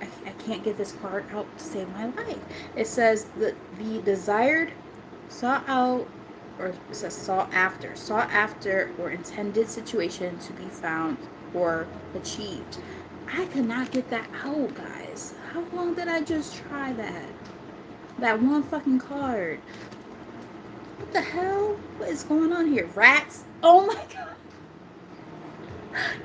I can't get this card out to save my life. It says the desired, sought out, or it says sought after or intended situation to be found or achieved. I could not get that out, guys. How long did I just try that? That one fucking card. What the hell? What is going on here? Rats? Oh my god.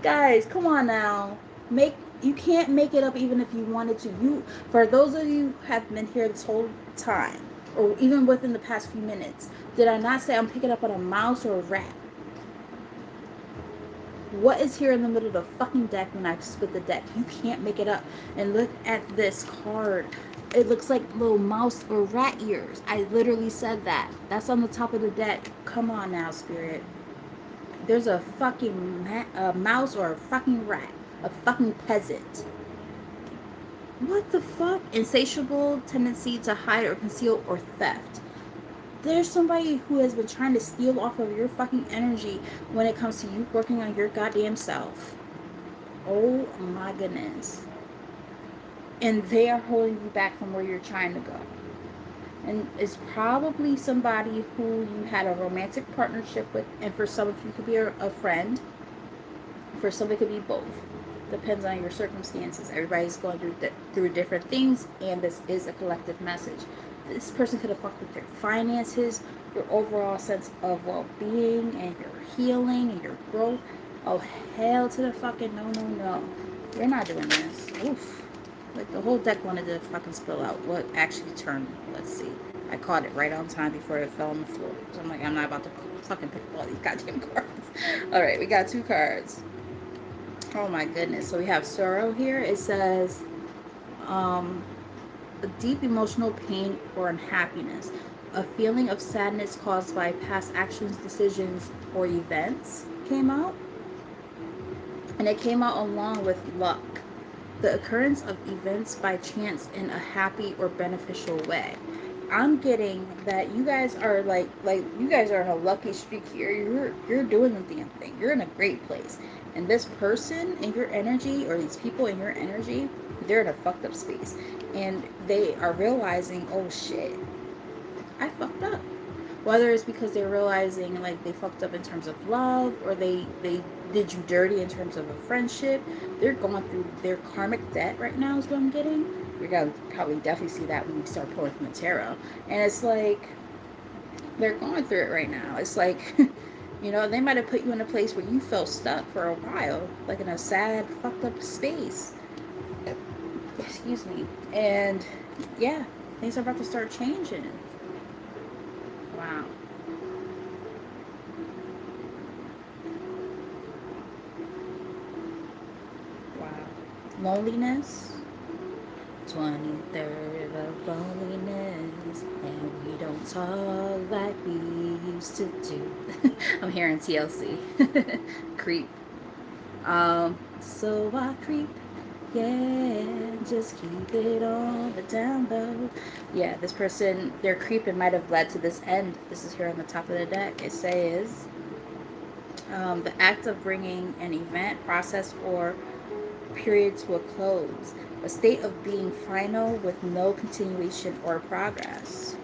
Guys, come on now. Make You can't make it up even if you wanted to. You, for those of you who have been here this whole time, or even within the past few minutes, did I not say I'm picking up on a mouse or a rat? What is here in the middle of the fucking deck when I split the deck? You can't make it up. And look at this card. It looks like little mouse or rat ears. I literally said that. That's on the top of the deck. Come on now, Spirit. There's a fucking mouse or a fucking rat. A fucking peasant. What the fuck? Insatiable tendency to hide or conceal or theft. There's somebody who has been trying to steal off of your fucking energy when it comes to you working on your goddamn self. Oh my goodness. And they are holding you back from where you're trying to go. And it's probably somebody who you had a romantic partnership with, and for some of you could be a friend. For some it could be both. Depends on your circumstances. Everybody's going through different things, and this is a collective message. This person could have fucked with your finances, your overall sense of well-being, and your healing and your growth. Oh, hell to the fucking no, no, no. We're not doing this. Oof. Like the whole deck wanted to fucking spill out. What actually turned? Let's see. I caught it right on time before it fell on the floor. So I'm like, I'm not about to fucking pick up all these goddamn cards. All right, we got 2 cards. Oh my goodness. So we have sorrow here. It says, a deep emotional pain or unhappiness, a feeling of sadness caused by past actions, decisions, or events came out. And it came out along with luck, the occurrence of events by chance in a happy or beneficial way. I'm getting that you guys are like you guys are in a lucky streak here. You're doing the damn thing. You're in a great place. And this person in your energy, or these people in your energy, they're in a fucked up space. And they are realizing, oh shit, I fucked up. Whether it's because they're realizing like they fucked up in terms of love, or they did you dirty in terms of a friendship. They're going through their karmic debt right now is what I'm getting. You're gonna probably definitely see that when we start pulling from the tarot. And it's like they're going through it right now. It's like you know, they might have put you in a place where you felt stuck for a while, like in a sad, fucked up space. Excuse me. And yeah, things are about to start changing. Wow. Wow. Loneliness. 23rd of loneliness, and we don't talk like we used to do. I'm hearing TLC. Creep. So I creep. Yeah, just keep it on the down low. Yeah, this person, their creeping might have led to this end. This is here on the top of the deck. It says, the act of bringing an event, process, or period to a close, a state of being final with no continuation or progress.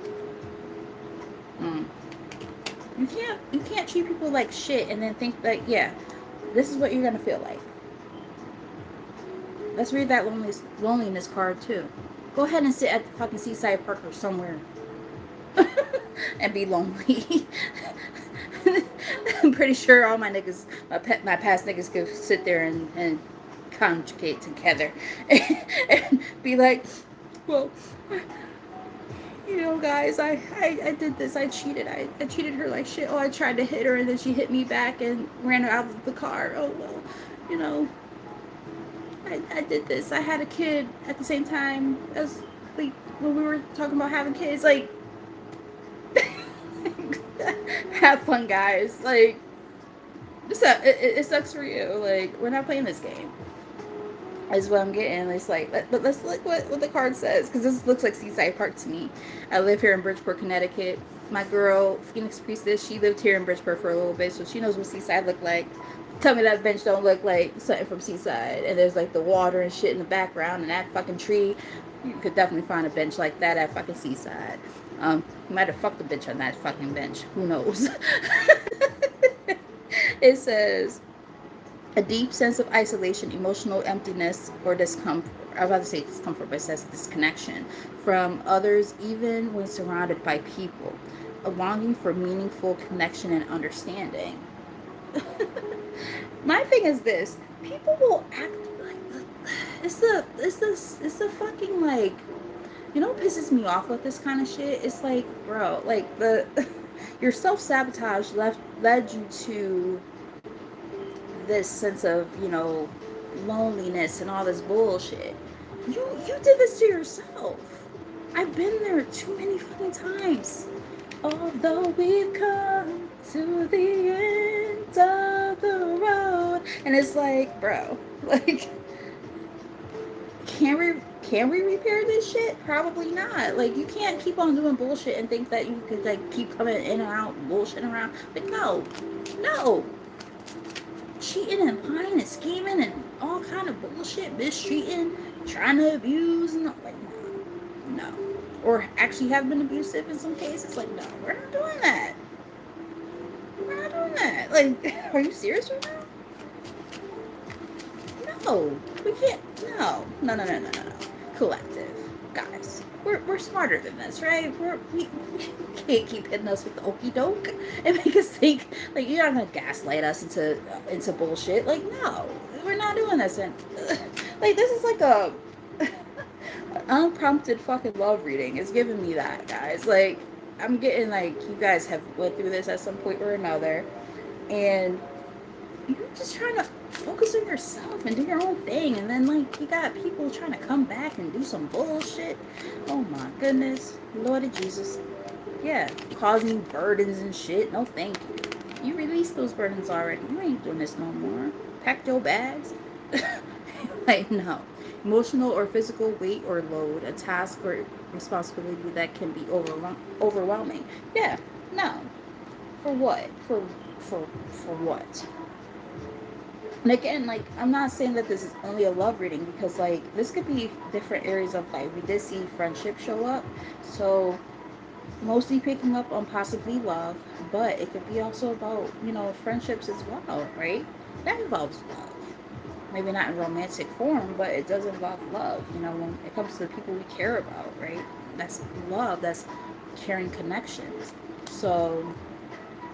You can't treat people like shit and then think that, yeah, this is what you're gonna feel like. Let's read that loneliness card too. Go ahead and sit at the fucking seaside park or somewhere and be lonely. I'm pretty sure all my niggas, my past niggas could sit there and conjugate together and be like, well, you know, guys, I did this. I cheated. I treated her like shit. Oh, I tried to hit her and then she hit me back and ran out of the car. Oh, well, you know, I did this. I had a kid at the same time as, like, when we were talking about having kids. Like, Have fun, guys. Like, it sucks for you. Like, we're not playing this game. Is what I'm getting. It's like, but let's look what the card says, because this looks like Seaside Park to me. I live here in Bridgeport, Connecticut. My girl, Phoenix Priestess, she lived here in Bridgeport for a little bit, so she knows what Seaside look like. Tell me that bench don't look like something from Seaside, and there's like the water and shit in the background, and that fucking tree. You could definitely find a bench like that at fucking Seaside. You might have fucked the bitch on that fucking bench. Who knows? It says, a deep sense of isolation, emotional emptiness, or discomfort. I was about to say discomfort, but it says disconnection from others, even when surrounded by people. A longing for meaningful connection and understanding. My thing is this: people will act like it's the fucking, like, you know what pisses me off with this kind of shit? It's like, bro, like the your self sabotage led you to this sense of, loneliness and all this bullshit. You did this to yourself. I've been there too many fucking times. Although we've come to the end of the road, and it's like, bro, like, can we repair this shit? Probably not. Like, you can't keep on doing bullshit and think that you could, like, keep coming in and out, bullshitting around. Like, no, cheating and lying and scheming and all kind of bullshit, mistreating, trying to abuse, and like, no, or actually have been abusive in some cases. Like, no, we're not doing that. We're not doing that. Like, are you serious right now? No, we can't. No. Collective, guys. We're smarter than this, right? We can't keep hitting us with the okey doke and make us think, like, you're not gonna gaslight us into bullshit. Like, no, we're not doing this. And like, this is like a unprompted fucking love reading. It's giving me that, guys. Like, I'm getting, like, you guys have went through this at some point or another, and you're just trying to focus on yourself and do your own thing, and then, like, you got people trying to come back and do some bullshit. Oh my goodness, Lord Jesus. Yeah, causing burdens and shit. No, thank you. You released those burdens already. You ain't doing this no more. Packed your bags. Like, no. Emotional or physical weight or load, a task or responsibility that can be overwhelming. Yeah, no. For what? For what? And again, like, I'm not saying that this is only a love reading, because, like, this could be different areas of life. We did see friendship show up, so mostly picking up on possibly love, but it could be also about, friendships as well, right? That involves love. Maybe not in romantic form, but it does involve love, when it comes to the people we care about, right? That's love, that's caring connections. So,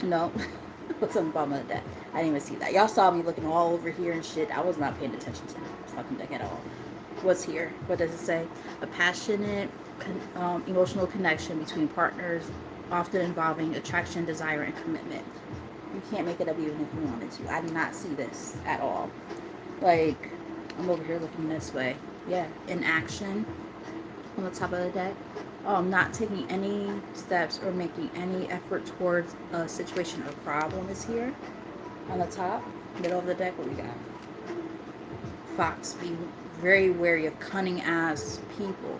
no. What's on the bottom of the deck? I didn't even see that. Y'all saw me looking all over here and shit. I was not paying attention to the fucking deck at all. What's here? What does it say? A passionate, emotional connection between partners, often involving attraction, desire, and commitment. You can't make it up even if you wanted to. I did not see this at all. Like, I'm over here looking this way. Yeah, in action on the top of the deck. Not taking any steps or making any effort towards a situation or problem is here. On the top, middle of the deck, what we got? Fox, be very wary of cunning ass people.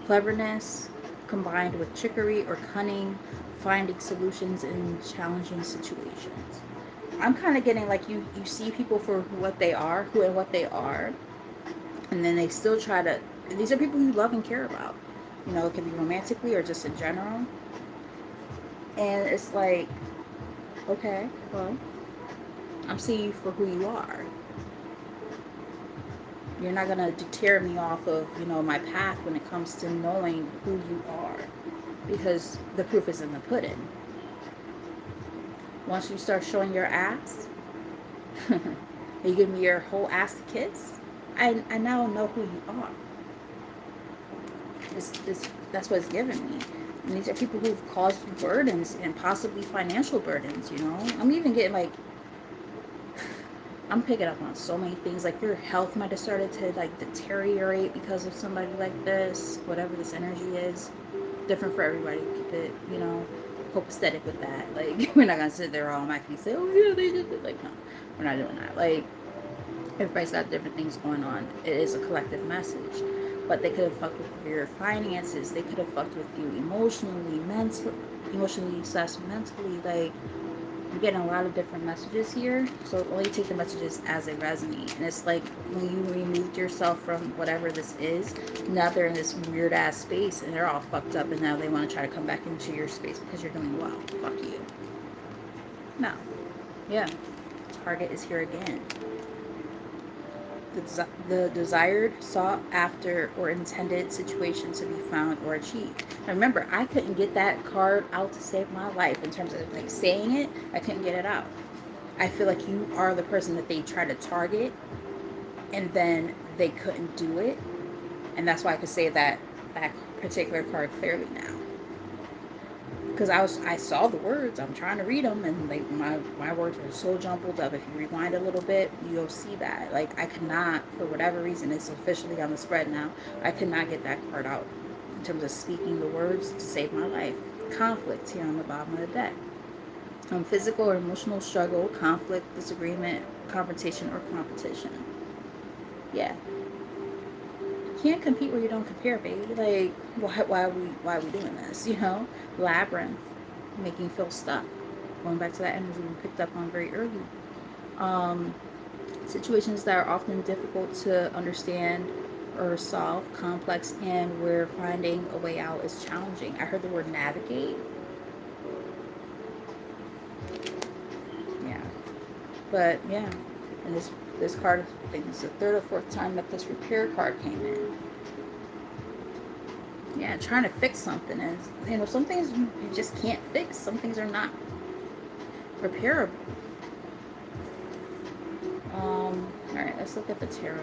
Cleverness combined with trickery or cunning, finding solutions in challenging situations. I'm kind of getting, like, you see people for who and what they are, and then they still try to. These are people you love and care about. It can be romantically or just in general. And it's like, okay, well, I'm seeing you for who you are. You're not going to deter me off of, my path when it comes to knowing who you are. Because the proof is in the pudding. Once you start showing your ass, you give me your whole ass to kiss, I now know who you are. That's what it's given me. And these are people who've caused you burdens, and possibly financial burdens, I'm even getting, like, I'm picking up on so many things. Like, your health might have started to, like, deteriorate because of somebody like this. Whatever this energy is. Different for everybody. Keep it, copacetic with that. Like, we're not gonna sit there all mad and say, oh yeah, they did it. Like, no, we're not doing that. Like, everybody's got different things going on. It is a collective message. But they could have fucked with your finances. They could have fucked with you emotionally, emotionally slash mentally. Like, I'm getting a lot of different messages here. So only take the messages as they resonate. And it's like when you removed yourself from whatever this is, now they're in this weird ass space and they're all fucked up, and now they want to try to come back into your space because you're doing well. Fuck you. No. Yeah. Target is here again. The desired, sought after, or intended situation to be found or achieved. Now remember, I couldn't get that card out to save my life in terms of like saying it. I couldn't get it out. I feel like you are the person that they try to target, and then they couldn't do it, and that's why I could say that particular card clearly now. Because I saw the words, I'm trying to read them, and like my words were so jumbled up. If you rewind a little bit, you'll see that. Like, I could not, for whatever reason, it's officially on the spread now, I could not get that card out in terms of speaking the words to save my life. Conflict here on the bottom of the deck. Physical or emotional struggle, conflict, disagreement, confrontation, or competition. Yeah. Can't compete where you don't compare, baby. Like, why are we doing this? You know, labyrinth, making you feel stuck. Going back to that energy we picked up on very early. Um, Situations that are often difficult to understand or solve, complex, and where finding a way out is challenging. I heard the word navigate. Yeah, but yeah, and this card, I think it's the third or fourth time that this repair card came in. Yeah, trying to fix something is, you know, some things you just can't fix. Some things are not repairable. All right, let's look at the tarot.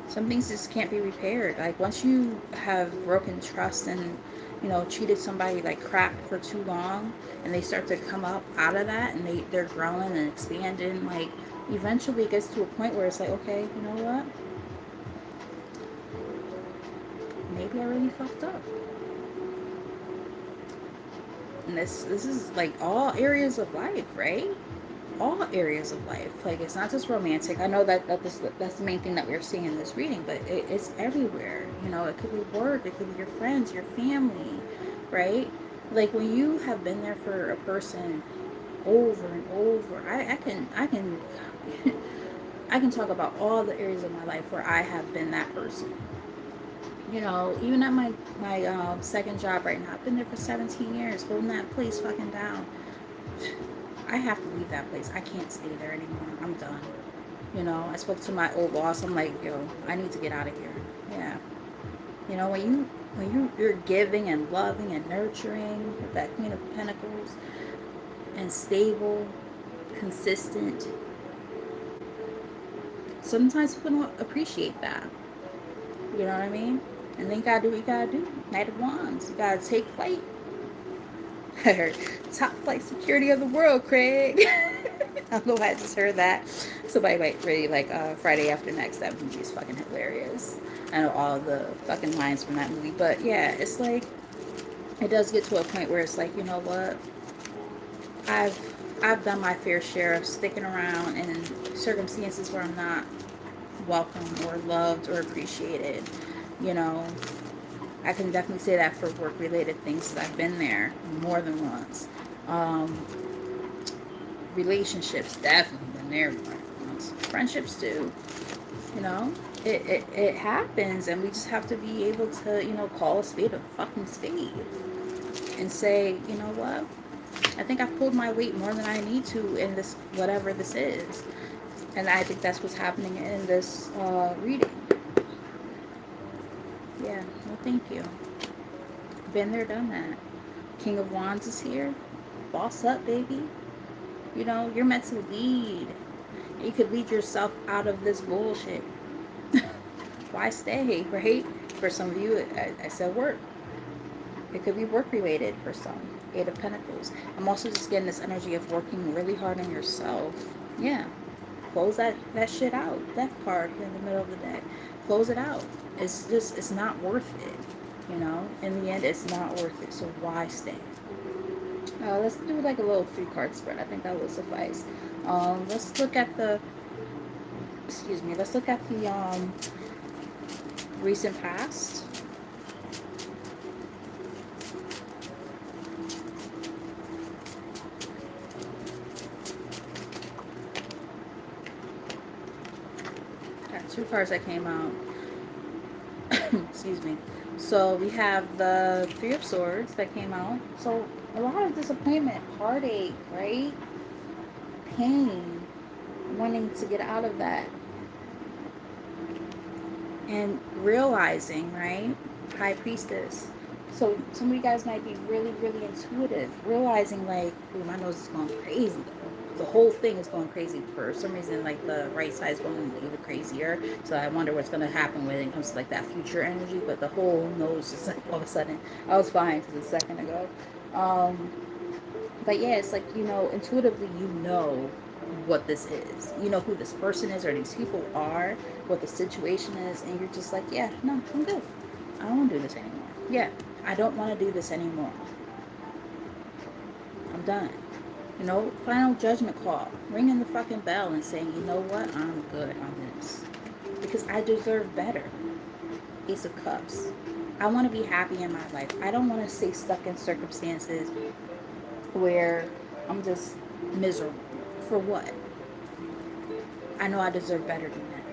Some things just can't be repaired. Like, once you have broken trust and, you know, treated somebody like crap for too long, and they start to come up out of that, and they're growing and expanding, like, eventually it gets to a point where it's like, okay, you know what? Maybe I really fucked up. And this is like all areas of life, right? All areas of life. Like, it's not just romantic. I know that's the main thing that we're seeing in this reading, but it's everywhere. You know, it could be work, it could be your friends, your family, right? Like, when you have been there for a person over and over, I can I can talk about all the areas of my life where I have been that person. You know, even at my second job right now, I've been there for 17 years, holding that place fucking down. I have to leave that place. I can't stay there anymore. I'm done. You know, I spoke to my old boss. I'm like, yo, I need to get out of here. Yeah. You know, you're giving and loving and nurturing with that Queen of Pentacles, and stable, consistent. Sometimes people don't appreciate that. You know what I mean? And then you gotta do what you gotta do. Knight of Wands. You gotta take flight. Top flight security of the world, Craig. I don't know why I just heard that. Somebody might really like Friday After Next. That movie is fucking hilarious. I know all the fucking lines from that movie. But yeah, it's like, it does get to a point where it's like, you know what? I've done my fair share of sticking around in circumstances where I'm not welcome or loved or appreciated. You know, I can definitely say that for work-related things. I've been there more than once. Relationships, definitely been there more than once. Friendships too. You know, it happens, and we just have to be able to, you know, call a spade a fucking spade, and say, you know what? I think I've pulled my weight more than I need to in this, whatever this is. And I think that's what's happening in this reading. Yeah, well, thank you. Been there, done that. King of Wands is here. Boss up, baby. You know, you're meant to lead. You could lead yourself out of this bullshit. Why stay, right? For some of you, I said work. It could be work related for some. Eight of Pentacles. I'm also just getting this energy of working really hard on yourself. Yeah. Close that shit out. Death card here in the middle of the deck. Close it out. It's not worth it. You know, in the end, it's not worth it. So why stay? Let's do like a little 3 card spread. I think that will suffice. Let's look at the, excuse me, let's look at the recent past. Got 2 cards that came out. Excuse me. So we have the 3 of Swords that came out. So a lot of disappointment, heartache, right? Pain, wanting to get out of that. And realizing, right? High Priestess. So some of you guys might be really, really intuitive, realizing like, ooh, my nose is going crazy. The whole thing is going crazy. For some reason, like the right side is going even crazier. So I wonder what's going to happen when it comes to like that future energy. But the whole nose is like all of a sudden, I was fine just a second ago. Um, but yeah, it's like, you know, intuitively, you know what this is. You know who this person is or these people are, what the situation is, and you're just like, yeah, no, I'm good. I don't want to do this anymore. Yeah, I don't want to do this anymore. I'm done. You know, final judgment call. Ringing the fucking bell and saying, you know what, I'm good on this. Because I deserve better. Ace of Cups. I want to be happy in my life. I don't want to stay stuck in circumstances where I'm just miserable. For what? I know I deserve better than that.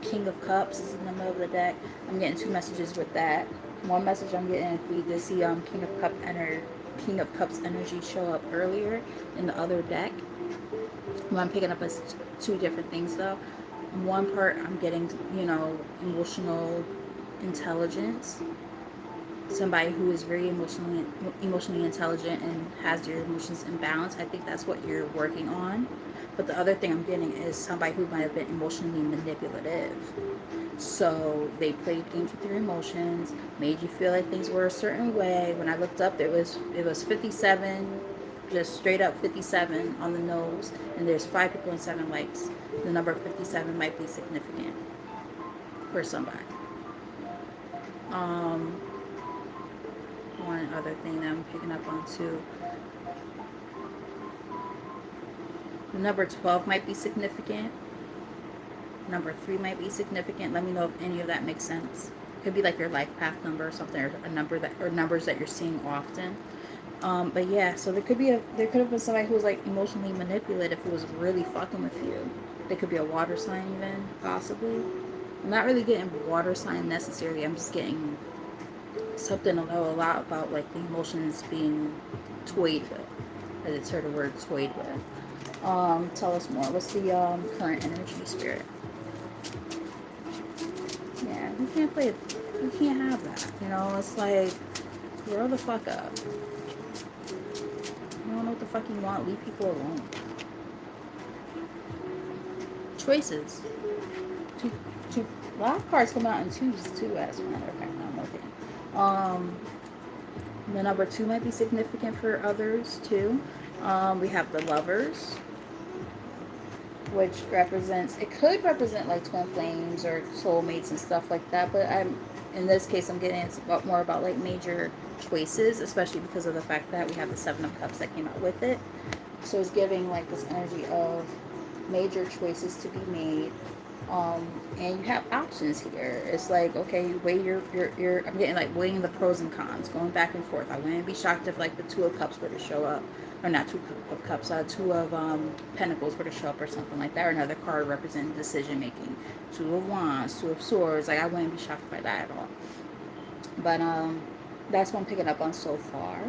King of Cups is in the middle of the deck. I'm getting 2 messages with that. One message I'm getting, we did see King of Cups energy show up earlier in the other deck. What I'm picking up is 2 different things though. One part I'm getting, you know, emotional intelligence. Somebody who is very emotionally intelligent and has their emotions in balance. I think that's what you're working on. But the other thing I'm getting is somebody who might have been emotionally manipulative. So they played games with your emotions, made you feel like things were a certain way. When I looked up, it was 57, just straight up 57 on the nose, and there's 5 people and 7 lights. The number 57 might be significant for somebody. Um, One other thing that I'm picking up on too. The number 12 might be significant. Number 3 might be significant. Let me know if any of that makes sense. Could be like your life path number or something, or a number that, or numbers that you're seeing often. But yeah, so there could have been somebody who was like emotionally manipulative who was really fucking with you. They could be a water sign even, possibly. I'm not really getting water sign necessarily. I'm just getting something to know a lot about like the emotions being toyed with. I just heard the word toyed with. Tell us more. What's the current energy, spirit? Yeah, we can't play it. We can't have that. You know, it's like, grow the fuck up. You don't know what the fuck you want. Leave people alone. Choices. Two, two. A lot of cards come out in twos too, as a matter of fact. I'm looking. The number 2 might be significant for others too. We have the Lovers, which represents, it could represent like twin flames or soulmates and stuff like that, but in this case I'm getting it's about more about like major choices, especially because of the fact that we have the 7 of Cups that came out with it. So it's giving like this energy of major choices to be made. And you have options here. It's like, okay, you weigh your I'm getting like weighing the pros and cons, going back and forth. I wouldn't be shocked if like the 2 of Cups were to show up, or not 2 of Cups, 2 of Pentacles were to show up or something like that, or another card representing decision making. 2 of Wands, 2 of Swords. Like I wouldn't be shocked by that at all. But that's what I'm picking up on so far.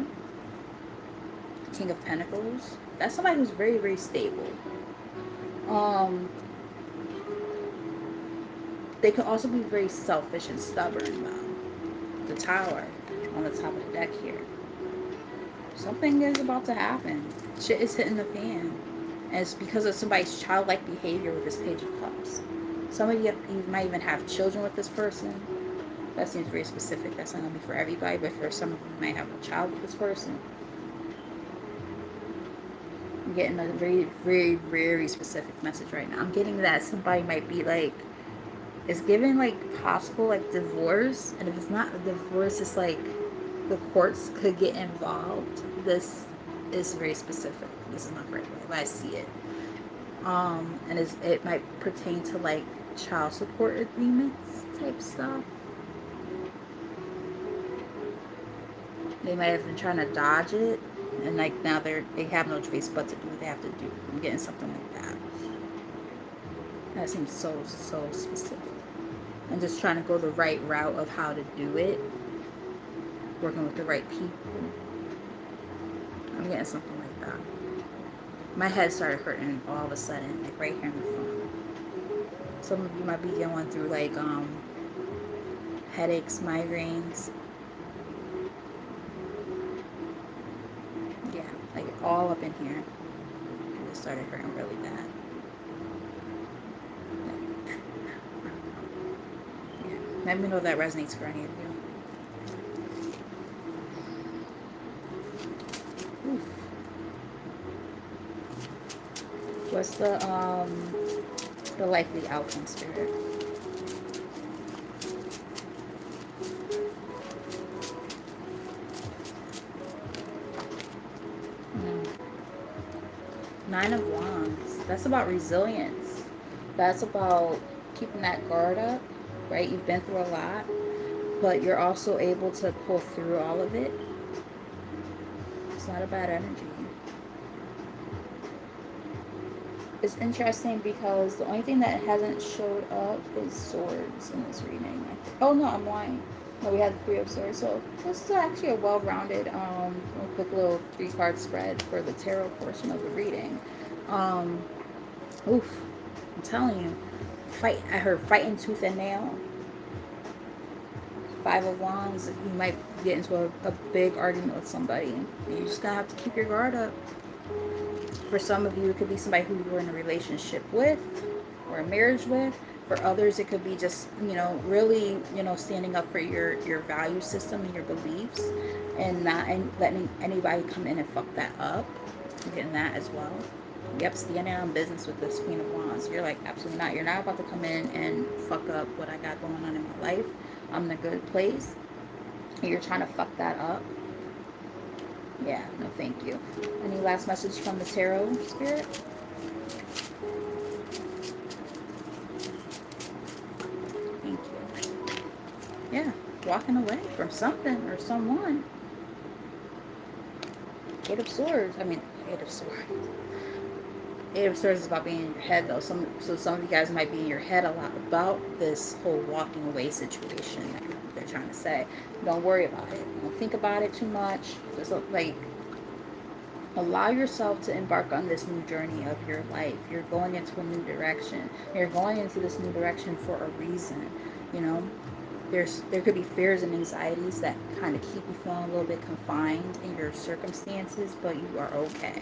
King of Pentacles. That's somebody who's very, very stable. They could also be very selfish and stubborn, though. The Tower on the top of the deck here. Something is about to happen. Shit is hitting the fan. And it's because of somebody's childlike behavior with this Page of Cups. Some of you might even have children with this person. That seems very specific. That's not going to be for everybody, but for some of you, you might have a child with this person. I'm getting a very, very, very specific message right now. I'm getting that somebody might be like, It's giving like possible like divorce, and if it's not a divorce, it's like the courts could get involved. This is very specific. This is not very way, but I see it. And it might pertain to like child support agreements type stuff. They might have been trying to dodge it, and like now they have no choice but to do what they have to do. I'm getting something like that. That seems so specific. And just trying to go the right route of how to do it, working with the right people. I'm getting something like that. My head started hurting all of a sudden, like right here in the front. Some of you might be going through like headaches, migraines. Yeah, like all up in here. It just started hurting really bad. Yeah. Let me know if that resonates for any of you. Oof. What's the likely outcome, spirit? Nine of Wands. That's about resilience. That's about keeping that guard up, right? You've been through a lot, but you're also able to pull through all of it. It's not a bad energy. It's interesting because the only thing that hasn't showed up is swords in this reading. Oh no, I'm lying. No, we had the Three of Swords. So this is actually a well-rounded, quick little 3-card spread for the tarot portion of the reading. Oof, I'm telling you, I heard fighting tooth and nail. 5 of Wands. You might get into a big argument with somebody. You just gotta have to keep your guard up. For some of you, it could be somebody who you're in a relationship with or a marriage with. For others, it could be just, really, standing up for your value system and your beliefs and not letting anybody come in and fuck that up. I'm getting that as well. Yep, standing on business with this Queen of Wands. You're like, absolutely not. You're not about to come in and fuck up what I got going on in my life. I'm in a good place. You're trying to fuck that up. Yeah, no thank you. Any last message from the tarot, spirit? Thank you. Yeah, walking away from something or someone. 8 of Swords. I mean, 8 of Swords. 8 of Swords is about being in your head, though. So some of you guys might be in your head a lot about this whole walking away situation that they're trying to say. Don't worry about it. Don't think about it too much. Just like allow yourself to embark on this new journey of your life. You're going into a new direction. You're going into this new direction for a reason. There could be fears and anxieties that kind of keep you feeling a little bit confined in your circumstances, but you are okay.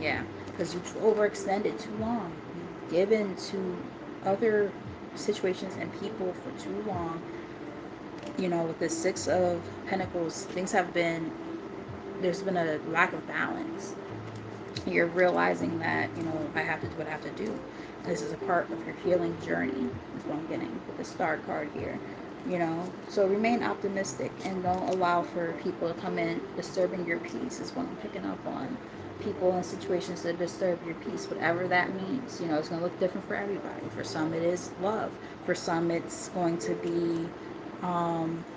Yeah, because you've overextended too long. You've given to other situations and people for too long. With the 6 of Pentacles, there's been a lack of balance. You're realizing that, I have to do what I have to do. This is a part of your healing journey, is what I'm getting with the Star card here. So remain optimistic and don't allow for people to come in disturbing your peace, is what I'm picking up on. People in situations that disturb your peace, whatever that means. It's going to look different for everybody. For some it is love. For some it's going to be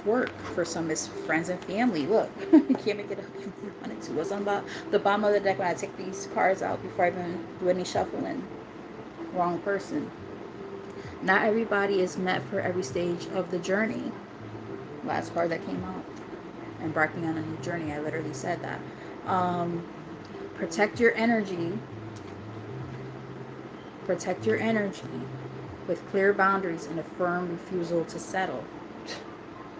work. For some it's friends and family. Look, you can't make it up if you wanted to. What's on the bottom of the deck when I take these cards out before I even do any shuffling? Wrong person. Not everybody is meant for every stage of the journey. Last card that came out. Embarking on a new journey. I literally said that. Protect your energy. Protect your energy with clear boundaries and a firm refusal to settle.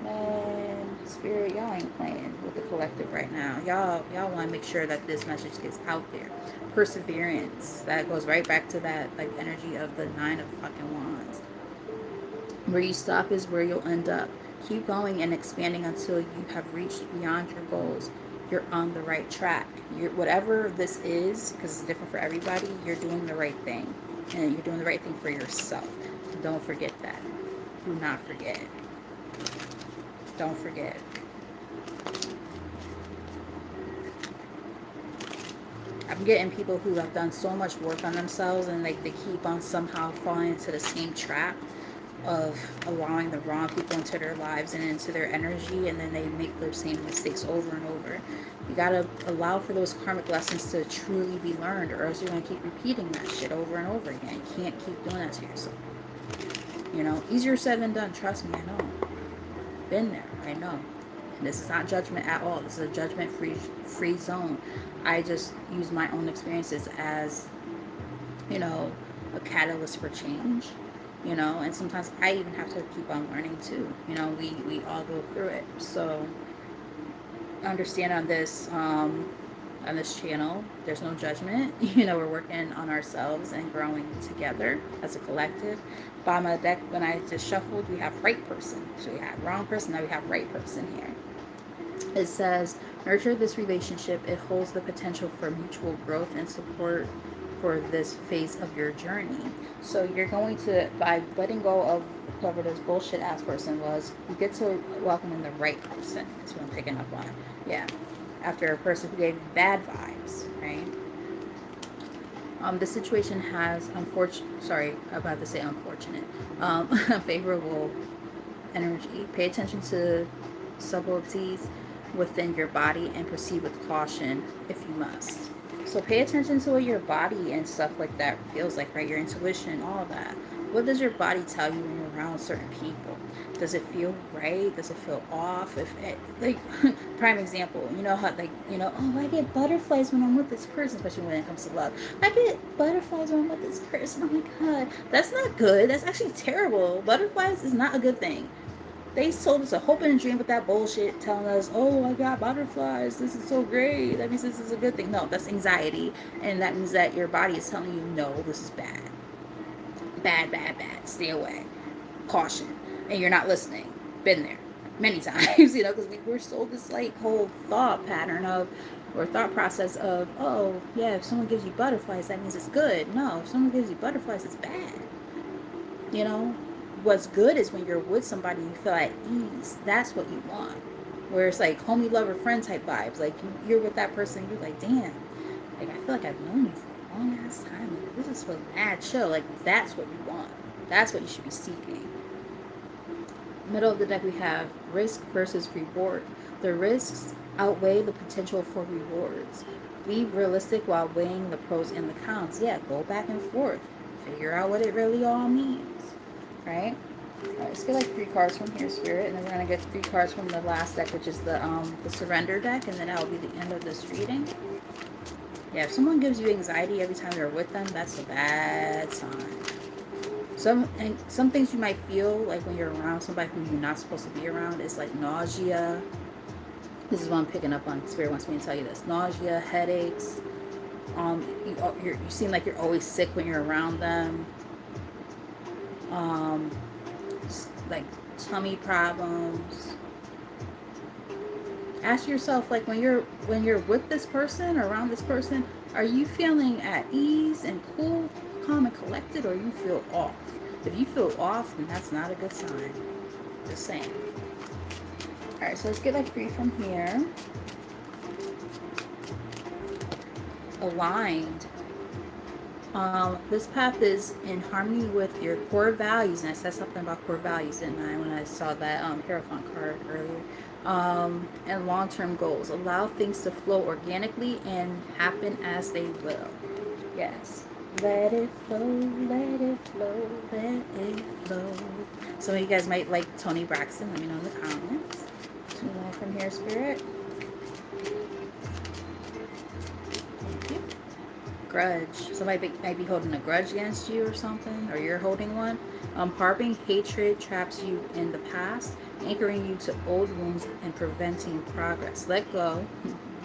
Man, spirit, y'all ain't playing with the collective right now. Y'all want to make sure that this message gets out there. Perseverance. That goes right back to that energy of the 9 of fucking Wands. Where you stop is where you'll end up. Keep going and expanding until you have reached beyond your goals. You're on the right track. Whatever this is, because it's different for everybody, you're doing the right thing. And you're doing the right thing for yourself. Don't forget that. Do not forget. Don't forget. I'm getting people who have done so much work on themselves and like they keep on somehow falling into the same trap of allowing the wrong people into their lives and into their energy, and then they make those same mistakes over and over. You gotta allow for those karmic lessons to truly be learned, or else you're gonna keep repeating that shit over and over again. You can't keep doing that to yourself. You know, easier said than done. Trust me, I know. Been there, I know. And this is not judgment at all. This is a judgment free zone. I just use my own experiences as, you know, a catalyst for change. You know, and sometimes I even have to keep on learning too. You know, we all go through it. So understand on this channel, there's no judgment. You know, we're working on ourselves and growing together as a collective. Bottom of the deck, when I just shuffled, we have right person. So we had wrong person, now we have right person here. It says, nurture this relationship. It holds the potential for mutual growth and support for this phase of your journey. So you're going to, by letting go of whoever this bullshit ass person was, you get to welcome in the right person. That's what I'm picking up on. Yeah. After a person who gave you bad vibes, right? The situation has unfortunate, favorable energy. Pay attention to subtleties within your body and proceed with caution if you must. So pay attention to what your body and stuff like that feels like, right? Your intuition, all that. What does your body tell you when you're around certain people? Does it feel right? Does it feel off? If it, like, prime example, you know how, like, you know, oh, I get butterflies when I'm with this person, especially when it comes to love. I get butterflies when I'm with this person. Oh my God, that's not good. That's actually terrible. Butterflies is not a good thing. They sold us a hope and a dream with that bullshit, telling us, oh, I got butterflies. This is so great. That means this is a good thing. No, that's anxiety. And that means that your body is telling you, no, this is bad. Bad, bad, bad. Stay away. Caution. And you're not listening. Been there many times, you know, because we're sold this like whole thought pattern of, or thought process of, oh, yeah, if someone gives you butterflies, that means it's good. No, if someone gives you butterflies, it's bad. You know? What's good is when you're with somebody you feel at ease. That's what you want. Where it's like homie, lover, friend type vibes. Like you're with that person, you're like, damn, like I feel like I've known you for a long ass time. Like, this is for mad chill. Like that's what you want. That's what you should be seeking. Middle of the deck we have risk versus reward. The risks outweigh the potential for rewards. Be realistic while weighing the pros and the cons. Yeah, go back and forth. Figure out what it really all means. Right? Alright, let's get like 3 cards from here, Spirit, and then we're gonna get 3 cards from the last deck, which is the surrender deck, and then that'll be the end of this reading. Yeah, if someone gives you anxiety every time you're with them, that's a bad sign. Some things you might feel like when you're around somebody who you're not supposed to be around is like nausea. This is what I'm picking up on. Spirit wants me to tell you this: nausea, headaches. You seem like you're always sick when you're around them. Like tummy problems. Ask yourself, like when you're with this person or around this person, are you feeling at ease and cool, calm and collected, or you feel off? If you feel off, then that's not a good sign. Just saying. Alright, so let's get like 3 from here. Aligned. This path is in harmony with your core values, and I said something about core values, didn't I, when I saw that Hierophant card earlier. And long-term goals. Allow things to flow organically and happen as they will. Yes. Let it flow, let it flow, let it flow. Some of you guys might like Toni Braxton. Let me know in the comments. 2 more from here, Spirit. Thank you. Grudge. Somebody might be holding a grudge against you or something, or you're holding one. Harboring hatred traps you in the past, anchoring you to old wounds and preventing progress. Let go.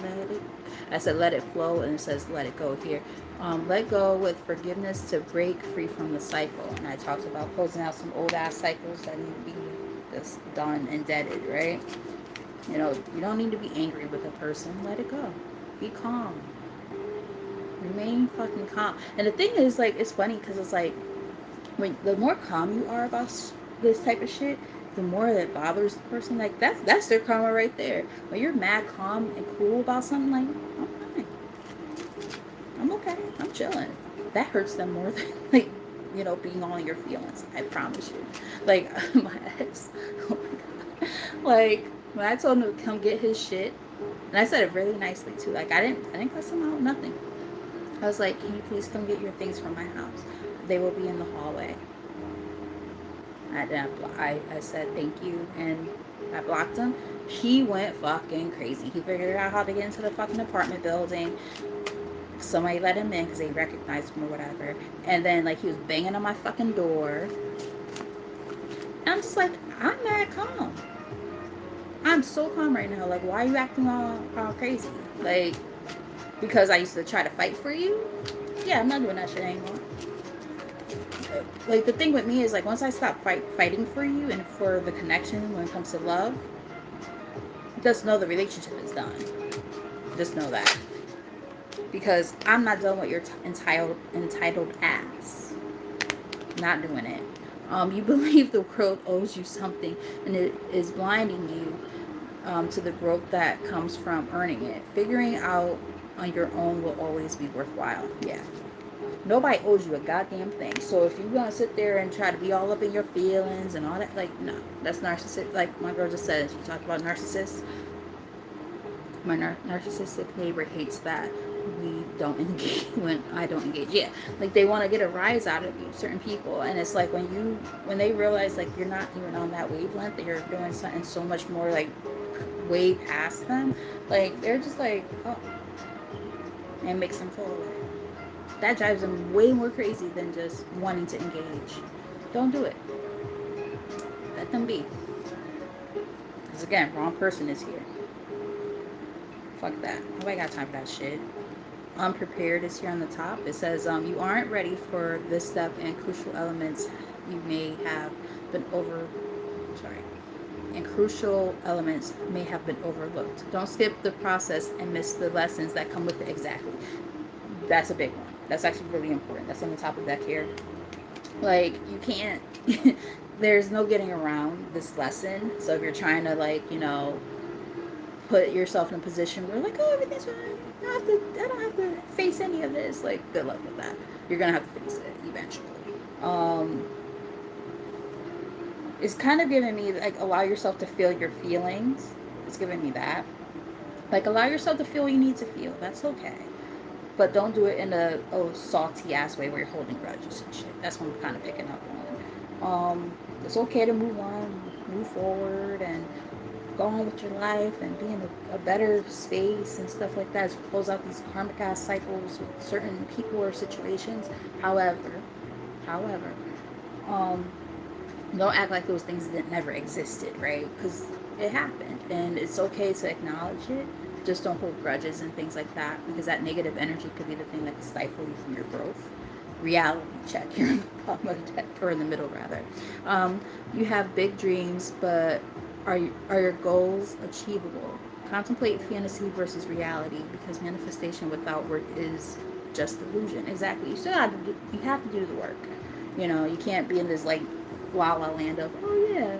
Let it. I said let it flow, and it says let it go here. Let go with forgiveness to break free from the cycle. And I talked about closing out some old ass cycles that need to be just done and deaded, right? You know, you don't need to be angry with a person. Let it go. Be calm. Remain fucking calm. And the thing is, like, it's funny because it's like, when the more calm you are about this type of shit, the more that bothers the person. Like that's their karma right there. When you're mad, calm, and cool about something, like I'm fine, I'm okay, I'm chilling. That hurts them more than like being all in your feelings. I promise you. Like my ex, oh my god, like when I told him to come get his shit, and I said it really nicely too. Like I didn't cuss him out, nothing. I was like, can you please come get your things from my house? They will be in the hallway. I said thank you, and I blocked him. He went fucking crazy. He figured out how to get into the fucking apartment building. Somebody let him in because they recognized him or whatever. And then like he was banging on my fucking door. And I'm just like, I'm mad calm. I'm so calm right now. Like, why are you acting all crazy? Like, because I used to try to fight for you? Yeah, I'm not doing that shit anymore. Like the thing with me is like once I stop fighting for you and for the connection when it comes to love, just know the relationship is done. Just know that, because I'm not done with your entitled ass. Not doing it. You believe the world owes you something and it is blinding you to the growth that comes from earning it. Figuring out on your own will always be worthwhile. Yeah. Nobody owes you a goddamn thing. So if you're gonna sit there and try to be all up in your feelings and all that, like, no, that's narcissistic. Like my girl just said, she talked about narcissists. My narcissistic neighbor hates that we don't engage when I don't engage. Yeah, like they want to get a rise out of you, certain people, and it's like when they realize like you're not even on that wavelength, that you're doing something so much more like way past them, like they're just like, oh, and it makes them feel away. That drives them way more crazy than just wanting to engage. Don't do it. Let them be. Because again, wrong person is here. Fuck that. Nobody got time for that shit. Unprepared is here on the top. It says you aren't ready for this step and crucial elements you may have been and crucial elements may have been overlooked. Don't skip the process and miss the lessons that come with it. Exactly. That's a big one. That's actually really important. That's on the top of the deck here. Like you can't there's no getting around this lesson. So if you're trying to like, put yourself in a position where like, oh, everything's fine, I don't have to face any of this, like good luck with that. You're gonna have to face it eventually. It's kind of giving me like allow yourself to feel your feelings. It's giving me that. Like allow yourself to feel what you need to feel. That's okay. But don't do it in a salty ass way where you're holding grudges and shit. That's what I'm kind of picking up on. It's okay to move on, move forward, and go on with your life and be in a better space and stuff like that. As you close out these karmic ass cycles with certain people or situations. However, don't act like those things that never existed, right? Because it happened, and it's okay to acknowledge it. Just don't hold grudges and things like that, because that negative energy could be the thing that can stifle you from your growth. Reality check here in the bottom of the deck, or in the middle rather. You have big dreams, but are your goals achievable? Contemplate fantasy versus reality, because manifestation without work is just illusion. Exactly. You have to do the work. You can't be in this like la la land of, oh yeah,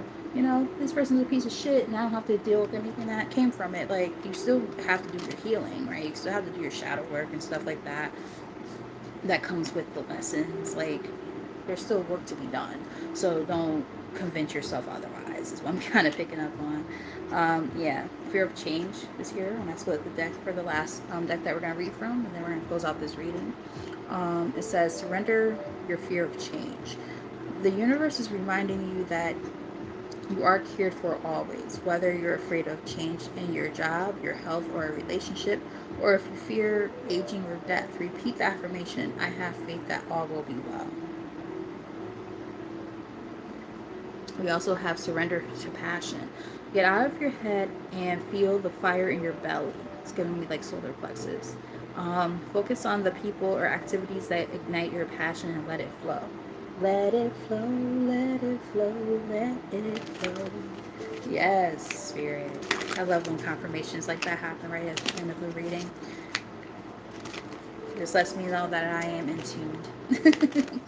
this person's a piece of shit and I don't have to deal with anything that came from it. Like, you still have to do your healing, right? You still have to do your shadow work and stuff like that. That comes with the lessons. Like, there's still work to be done. So don't convince yourself otherwise, is what I'm kind of picking up on. Yeah, fear of change is here, and I split the deck for the last deck that we're going to read from, and then we're going to close out this reading. It says, surrender your fear of change. The universe is reminding you that you are cared for always, whether you're afraid of change in your job, your health, or a relationship, or if you fear aging or death. Repeat the affirmation, I have faith that all will be well. We also have surrender to passion. Get out of your head and feel the fire in your belly. It's giving me like solar plexus. Focus on the people or activities that ignite your passion and let it flow. Let it flow, let it flow, let it flow. Yes, Spirit. I love when confirmations like that happen right at the end of the reading. Just lets me know that I am in tune.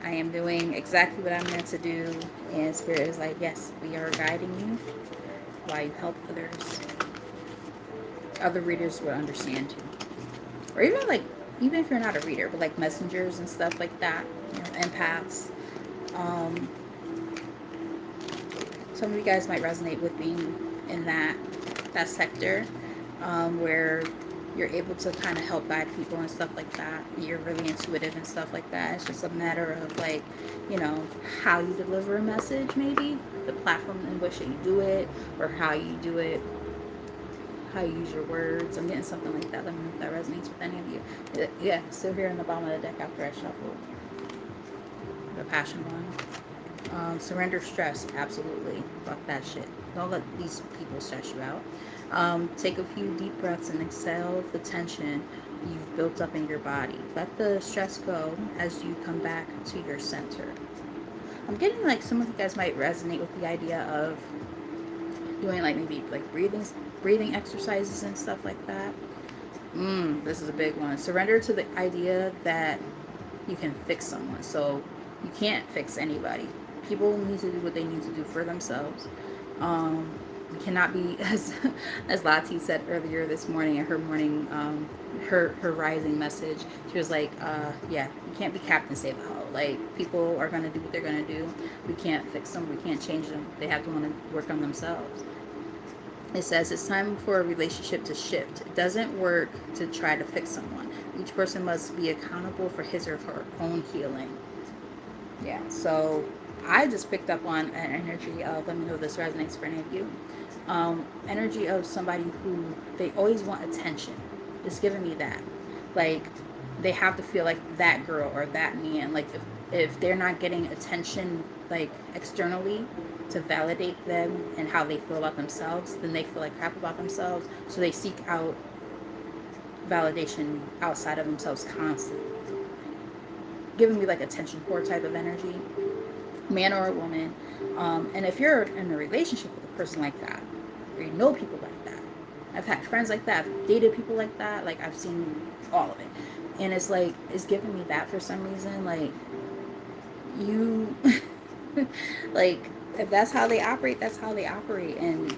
I am doing exactly what I'm meant to do. And Spirit is like, yes, we are guiding you while you help others. Other readers will understand too. Or even like, even if you're not a reader, but like messengers and stuff like that, you know, empaths. Um, some of you guys might resonate with being in that sector, where you're able to kind of help guide people and stuff like that. You're really intuitive and stuff like that. It's just a matter of like, you know, how you deliver a message, maybe the platform in which you do it, or how you do it, how you use your words. I'm getting something like that. Let me know if that resonates with any of you. Yeah, still here in the bottom of the deck after I shuffled the passion one. Surrender stress, absolutely. Fuck that shit. Don't let these people stress you out. Take a few deep breaths and exhale the tension you've built up in your body. Let the stress go as you come back to your center. I'm getting like some of you guys might resonate with the idea of doing like maybe like breathing exercises and stuff like that. This is a big one. Surrender to the idea that you can fix someone. So you can't fix anybody. People need to do what they need to do for themselves. You cannot be as Lati said earlier this morning in her morning her rising message. She was like, yeah, you can't be Captain Save the Ho. Like people are gonna do what they're gonna do. We can't fix them. We can't change them. They have to want to work on themselves. It says it's time for a relationship to shift. It doesn't work to try to fix someone. Each person must be accountable for his or her own healing. Yeah, so I just picked up on an energy of, let me know if this resonates for any of you. Energy of somebody who they always want attention. It's giving me that. Like they have to feel like that girl or that man. Like if they're not getting attention like externally to validate them and how they feel about themselves, then they feel like crap about themselves. So they seek out validation outside of themselves constantly. Giving me like attention whore type of energy, man or a woman. And if you're in a relationship with a person like that, or you know people like that, I've had friends like that, I've dated people like that, like I've seen all of it. And it's like, it's giving me that for some reason. Like, you, like, if that's how they operate, that's how they operate. And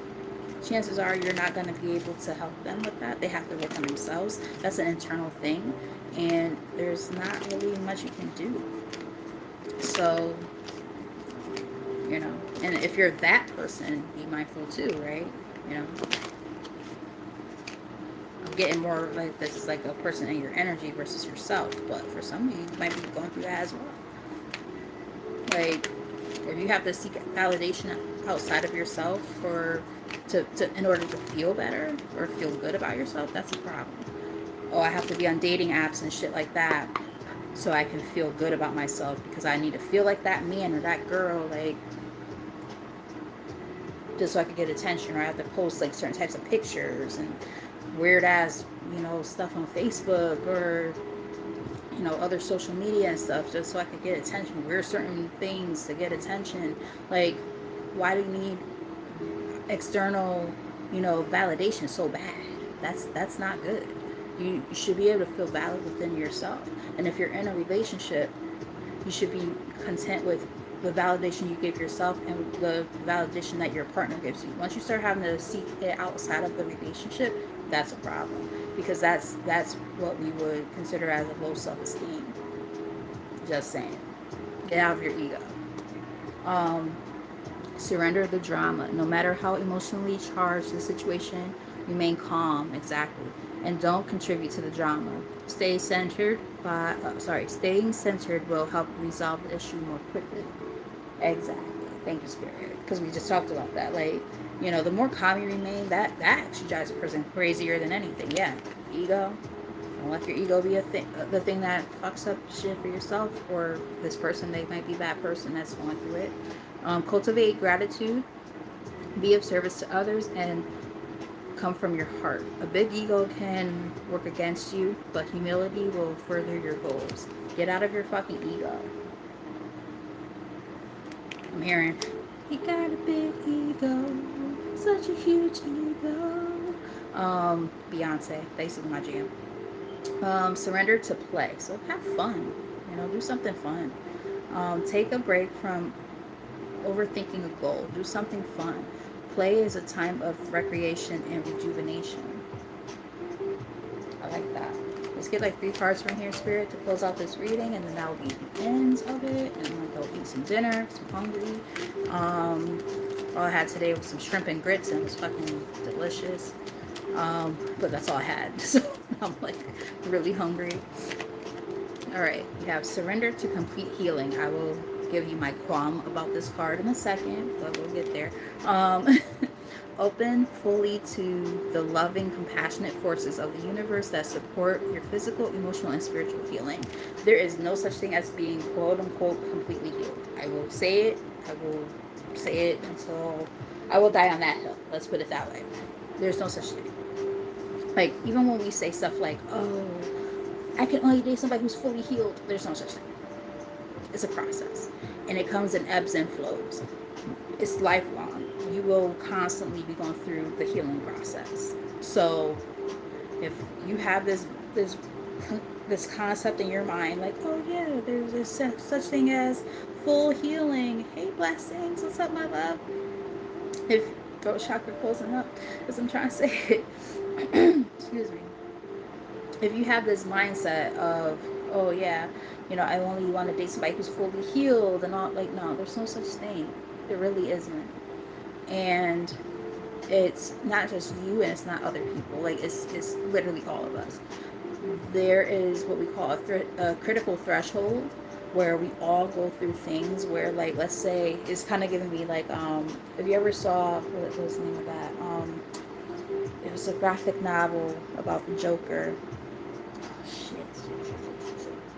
chances are you're not going to be able to help them with that. They have to work on themselves. That's an internal thing. And there's not really much you can do. So, you know, and if you're that person, be mindful too, right? You know, I'm getting more like this is like a person in your energy versus yourself. But for some of you, you might be going through that as well. Like, if you have to seek validation outside of yourself for to in order to feel better or feel good about yourself, that's a problem. Oh, I have to be on dating apps and shit like that so I can feel good about myself because I need to feel like that man or that girl, like just so I can get attention, or I have to post like certain types of pictures and weird ass, you know, stuff on Facebook or you know, other social media and stuff just so I could get attention. Wear certain things to get attention. Like, why do you need external, you know, validation so bad? That's not good. You should be able to feel valid within yourself. And if you're in a relationship, you should be content with the validation you give yourself and the validation that your partner gives you. Once you start having to seek it outside of the relationship, that's a problem because that's what we would consider as a low self-esteem. Just saying, get out of your ego. Um, Surrender the drama. No matter how emotionally charged the situation, remain calm. Exactly, and don't contribute to the drama. Staying centered will help resolve the issue more quickly. Exactly. Thank you, Spirit. Because we just talked about that. Like, you know, the more calm you remain, that actually drives a person crazier than anything. Yeah. Ego. Don't let your ego be the thing that fucks up shit for yourself or this person. They might be that person that's going through it. Cultivate gratitude. Be of service to others and come from your heart. A big ego can work against you, but humility will further your goals. Get out of your fucking ego. I'm hearing, he got a big ego, such a huge ego. Beyonce, basically my jam. Surrender to play. So have fun. You know, do something fun. Take a break from overthinking a goal. Do something fun. Play is a time of recreation and rejuvenation. I like that. Let's get like 3 cards from here, Spirit, to close out this reading, and then that will be the ends of it. And I'm gonna go eat some dinner, 'cause I'm hungry. All I had today was some shrimp and grits, and it was fucking delicious. But that's all I had, so I'm like really hungry. All right, we have surrender to complete healing. I will give you my qualm about this card in a second, but we'll get there. Um, Open fully to the loving, compassionate forces of the universe that support your physical, emotional, and spiritual healing. There is no such thing as being quote unquote completely healed. I will say it. I will say it until I will die on that hill. Let's put it that way. There's no such thing. Like, even when we say stuff like, oh, I can only date somebody who's fully healed, there's no such thing. It's a process. And it comes in ebbs and flows. It's lifelong. You will constantly be going through the healing process. So if you have this concept in your mind, like, oh yeah, there's such thing as full healing. Hey, blessings. What's up, my love? If throat chakra closing up, as I'm trying to say it. Excuse me. If you have this mindset of, oh yeah, I only want to date somebody who's fully healed and all, like, no, there's no such thing. There really isn't. And it's not just you, and it's not other people. Like, it's literally all of us. There is what we call a critical threshold, where we all go through things where, like, let's say, it's kind of giving me like, if you ever saw, what was the name of that, it was a graphic novel about the Joker. Shit.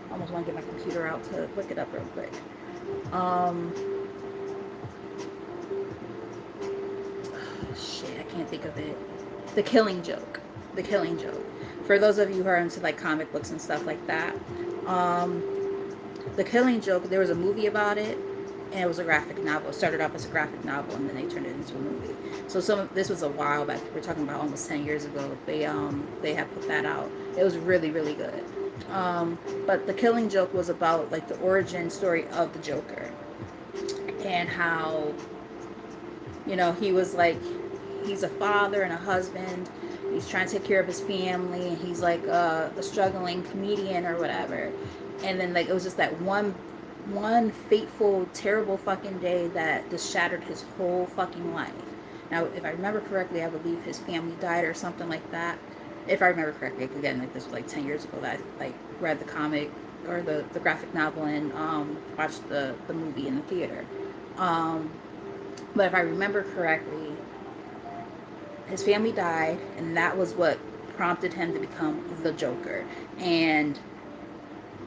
I almost want to get my computer out to look it up real quick. Shit, I can't think of it. The Killing Joke. The Killing Joke. For those of you who are into like comic books and stuff like that, The Killing Joke, there was a movie about it, and it was a graphic novel. It started off as a graphic novel, and then they turned it into a movie. So this was a while back. We're talking about almost 10 years ago. They had put that out. It was really, really good. But The Killing Joke was about like the origin story of the Joker, and how, he was like, he's a father and a husband. He's trying to take care of his family, and he's like a struggling comedian or whatever. And then, like, it was just that one fateful, terrible fucking day that just shattered his whole fucking life. Now, if I remember correctly, I believe his family died or something like that. If I remember correctly, again, like, this was like 10 years ago that I like read the comic or the graphic novel, and watched the movie in the theater. But if I remember correctly, his family died, and that was what prompted him to become the Joker, and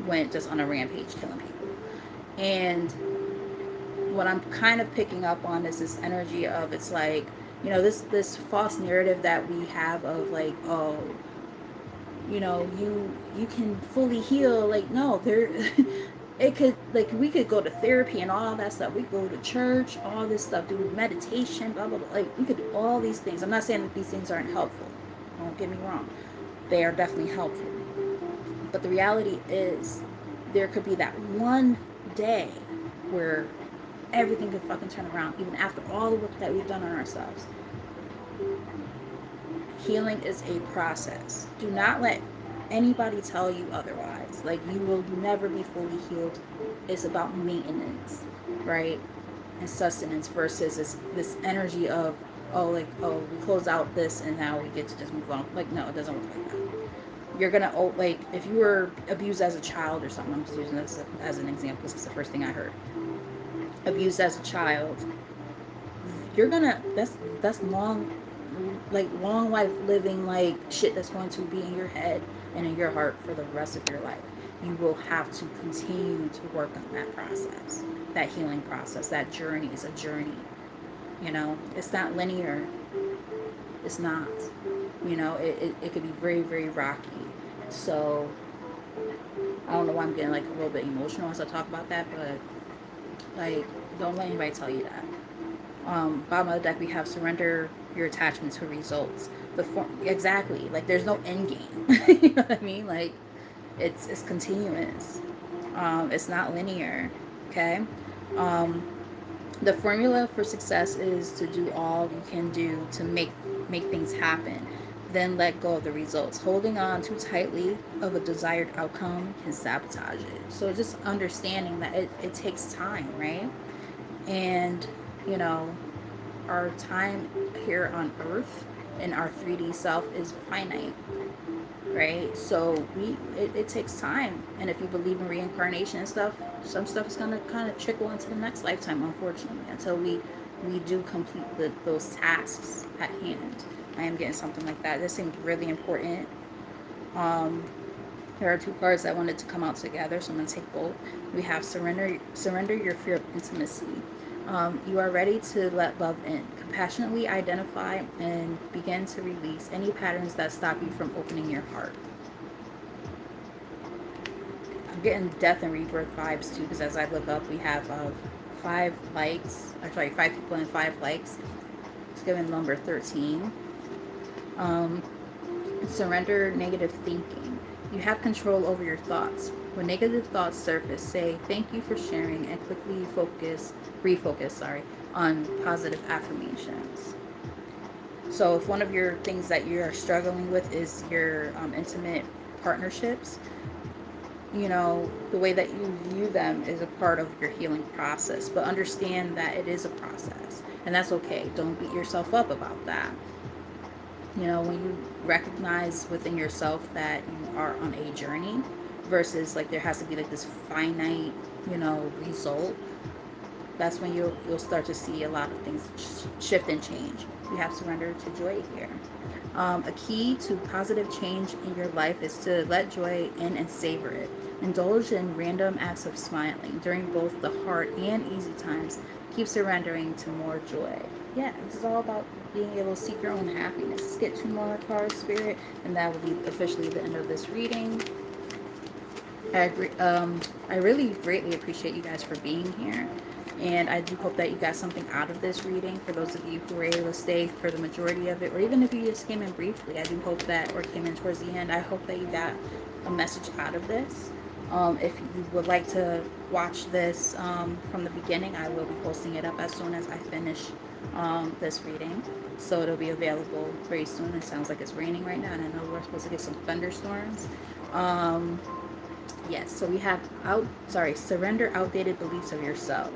went just on a rampage killing people. And what I'm kind of picking up on is this energy of, it's like, this false narrative that we have of like, oh, you can fully heal. Like, no, there it could, like, we could go to therapy and all that stuff. We go to church, all this stuff, do meditation, blah blah blah. Like, we could do all these things. I'm not saying that these things aren't helpful. Don't get me wrong. They are definitely helpful. But the reality is, there could be that one day where everything could fucking turn around, even after all the work that we've done on ourselves. Healing is a process. Do not let anybody tell you otherwise. Like, you will never be fully healed. It's about maintenance, right? And sustenance, versus this energy of, we close out this and now we get to just move on. Like, no, it doesn't work like that. You're gonna, like, if you were abused as a child or something, I'm just using this as an example, this is the first thing I heard. Abused as a child, you're gonna, that's long life living, like, shit that's going to be in your head and in your heart for the rest of your life. You will have to continue to work on that process, that healing process. That journey is a journey. It's not linear. It's not. It could be very, very rocky. So I don't know why I'm getting like a little bit emotional as I talk about that, but like, don't let anybody tell you that. Bottom of the deck, we have surrender your attachment to results. Exactly, like, there's no end game. You know what I mean? Like, it's continuous. It's not linear. Okay. Um, the formula for success is to do all you can do to make things happen. Then let go of the results. Holding on too tightly of a desired outcome can sabotage it. So just understanding that it takes time, right? And you know, our time here on earth in our 3D self is finite, right? So it takes time, and if you believe in reincarnation and stuff, some stuff is gonna kind of trickle into the next lifetime, unfortunately, until we do complete those tasks at hand. I am getting something like that. This seemed really important. um there are two cards that wanted to come out together, so I'm going to take both. We have surrender your fear of intimacy. You are ready to let love in. Compassionately identify and begin to release any patterns that stop you from opening your heart. I'm getting death and rebirth vibes too, because as I look up, we have 5 likes. Or sorry, 5 people and 5 likes. It's given number 13. Um, Surrender negative thinking. You have control over your thoughts. When negative thoughts surface, say thank you for sharing and quickly refocus, on positive affirmations. So if one of your things that you're struggling with is your intimate partnerships, you know, the way that you view them is a part of your healing process. But understand that it is a process, and that's okay. Don't beat yourself up about that. You know, when you recognize within yourself that you are on a journey versus like there has to be like this finite, result, that's when you'll start to see a lot of things shift and change. You have surrender to joy here. A key to positive change in your life is to let joy in and savor it. Indulge in random acts of smiling during both the hard and easy times. Keep surrendering to more joy. Yeah, this is all about being able to seek your own happiness. Let's get 2 more cards, Spirit, and that will be officially the end of this reading. I agree. I really greatly appreciate you guys for being here. And I do hope that you got something out of this reading. For those of you who were able to stay for the majority of it, or even if you just came in briefly, I do hope that, or came in towards the end, I hope that you got a message out of this. If you would like to watch this from the beginning, I will be posting it up as soon as I finish this reading. So it'll be available very soon. It sounds like it's raining right now, and I know we're supposed to get some thunderstorms. Yes, so we have surrender outdated beliefs of yourself.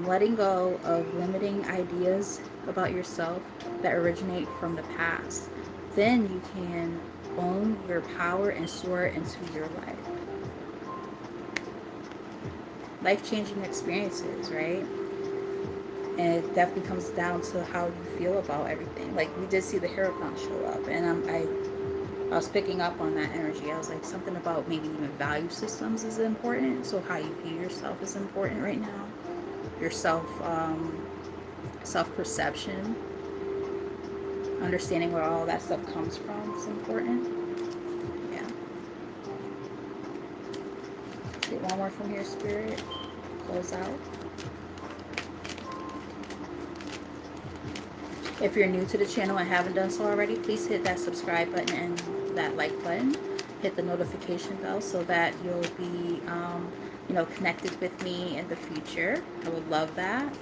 Letting go of limiting ideas about yourself that originate from the past. Then you can own your power and soar into your life. Life-changing experiences, right? And it definitely comes down to how you feel about everything. Like, we did see the Hierophant show up, and I was picking up on that energy. I was like, something about maybe even value systems is important. So how you view yourself is important right now. Your self-perception, understanding where all that stuff comes from is important. Yeah. Let's get one more from here, Spirit. Close out. If you're new to the channel and haven't done so already, please hit that subscribe button and that like button. Hit the notification bell so that you'll be, connected with me in the future. I would love that.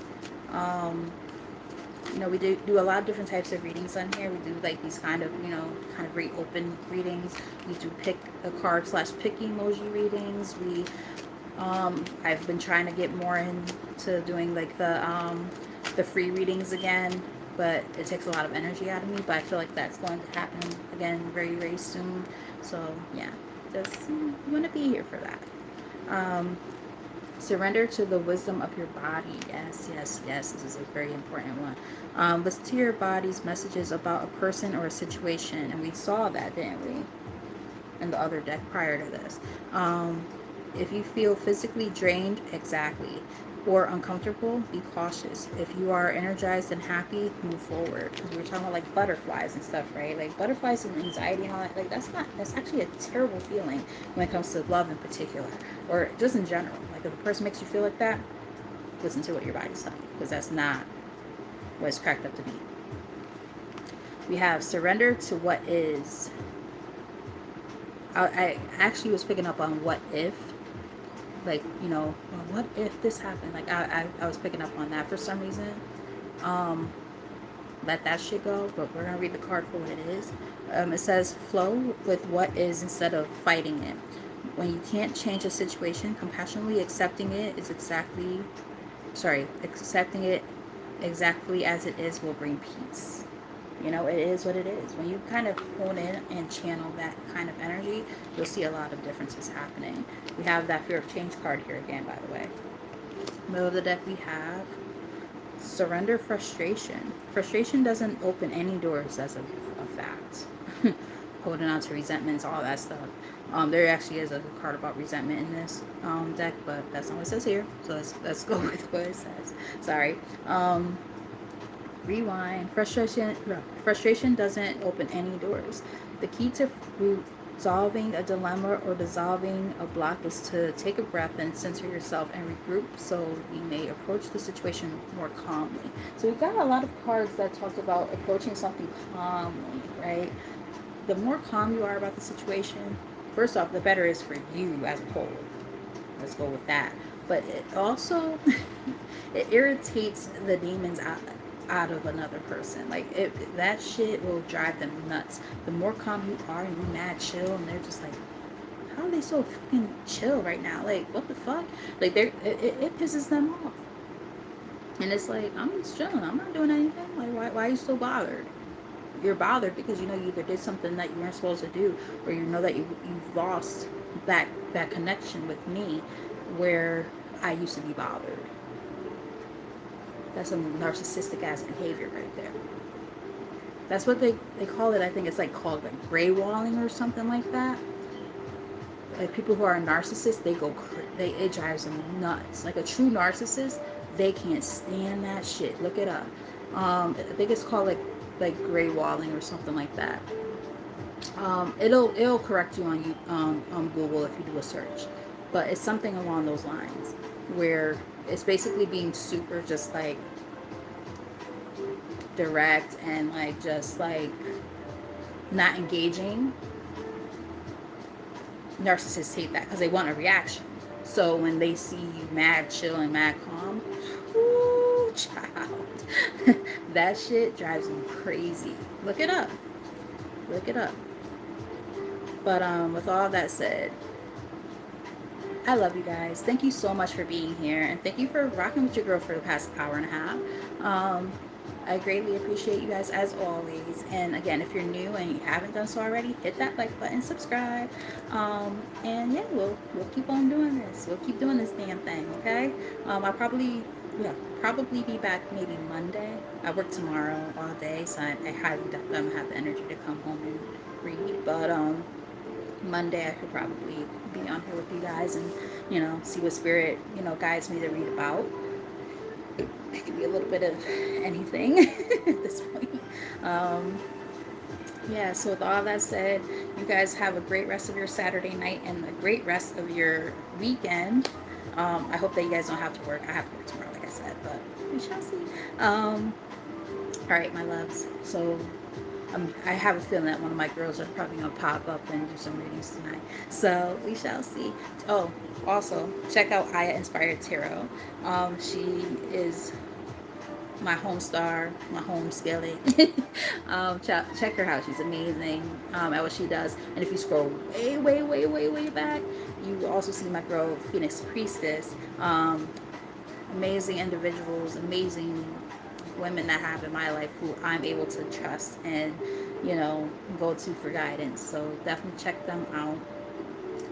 We do a lot of different types of readings on here. We do like these kind of very open readings. We do pick a card / pick emoji readings. I've been trying to get more into doing like the free readings again, but it takes a lot of energy out of me. But I feel like that's going to happen again very, very soon. So yeah, just you want to be here for that. Surrender to the wisdom of your body. Yes, yes, yes. This is a very important one. Listen to your body's messages about a person or a situation, and we saw that, didn't we, in the other deck prior to this. If you feel physically drained, exactly, or uncomfortable, be cautious. If you are energized and happy, move forward. Because we were talking about like butterflies and stuff, right? Like butterflies and anxiety and all that. Like that's actually a terrible feeling when it comes to love in particular, or just in general. Like if a person makes you feel like that, listen to what your body's telling you, because that's not what it's cracked up to be. We have surrender to what is. I actually was picking up on what if. like, well, what if this happened? Like, I was picking up on that for some reason. Let that shit go, but we're gonna read the card for what it is. It says flow with what is instead of fighting it. When you can't change a situation, compassionately accepting it is accepting it exactly as it is will bring peace. It is what it is. When you kind of hone in and channel that kind of energy, you'll see a lot of differences happening. We have that fear of change card here again, by the way. Middle of the deck, we have surrender frustration. Frustration doesn't open any doors, as a fact. Holding on to resentments, all that stuff. There actually is a card about resentment in this deck, but that's not what it says here. So let's go with what it says. Sorry. Rewind. Frustration doesn't open any doors. The key to resolving a dilemma or dissolving a block is to take a breath and center yourself and regroup so we may approach the situation more calmly. So we've got a lot of cards that talk about approaching something calmly, right? The more calm you are about the situation, first off, the better it is for you as a whole. Let's go with that. But it also it irritates the demons out of another person. Like that shit will drive them nuts. The more calm you are and you mad chill, and they're just like, how are they so fucking chill right now? Like what the fuck? Like it pisses them off. And it's like, I'm just chilling. I'm not doing anything. Like why are you so bothered? You're bothered because you either did something that you weren't supposed to do, or you know that you've lost that connection with me, where I used to be bothered. That's some narcissistic ass behavior right there. That's what they call it. I think it's like called like gray walling or something like that. Like people who are narcissists, it drives them nuts. Like a true narcissist, they can't stand that shit. Look it up. I think it's called like gray walling or something like that. It'll correct you on Google if you do a search, but it's something along those lines where it's basically being super just like direct and like just like not engaging. Narcissists hate that because they want a reaction. So when they see you mad chill and mad calm, ooh, child, that shit drives them crazy. Look it up. Look it up. But with all that said, I love you guys. Thank you so much for being here, and thank you for rocking with your girl for the past hour and a half. I greatly appreciate you guys as always. And again, if you're new and you haven't done so already, hit that like button, subscribe, and yeah, we'll keep on doing this. We'll keep doing this damn thing, okay? I'll probably be back maybe Monday. I work tomorrow all day, so I highly doubt I'm gonna have the energy to come home and read. But Monday I could probably be on here with you guys and see what spirit guides me to read about. It could be a little bit of anything at this point. Yeah, so with all that said, you guys have a great rest of your Saturday night and a great rest of your weekend. I hope that you guys don't have to work. I have to work tomorrow, like I said, but we shall see. All right, my loves. So I have a feeling that one of my girls are probably going to pop up and do some readings tonight. So we shall see. Oh, also, check out Aya Inspired Tarot. She is my home star, my home skillet. Check her out. She's amazing at what she does. And if you scroll way, way, way, way, way back, you will also see my girl, Phoenix Priestess. Amazing individuals, amazing women that have in my life who I'm able to trust and go to for guidance. So definitely check them out.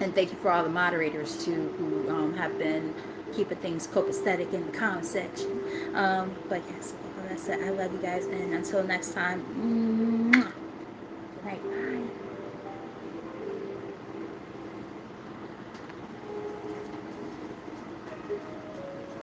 And thank you for all the moderators too who have been keeping things copacetic in the comment section. But yes, all that said, I love you guys, and until next time.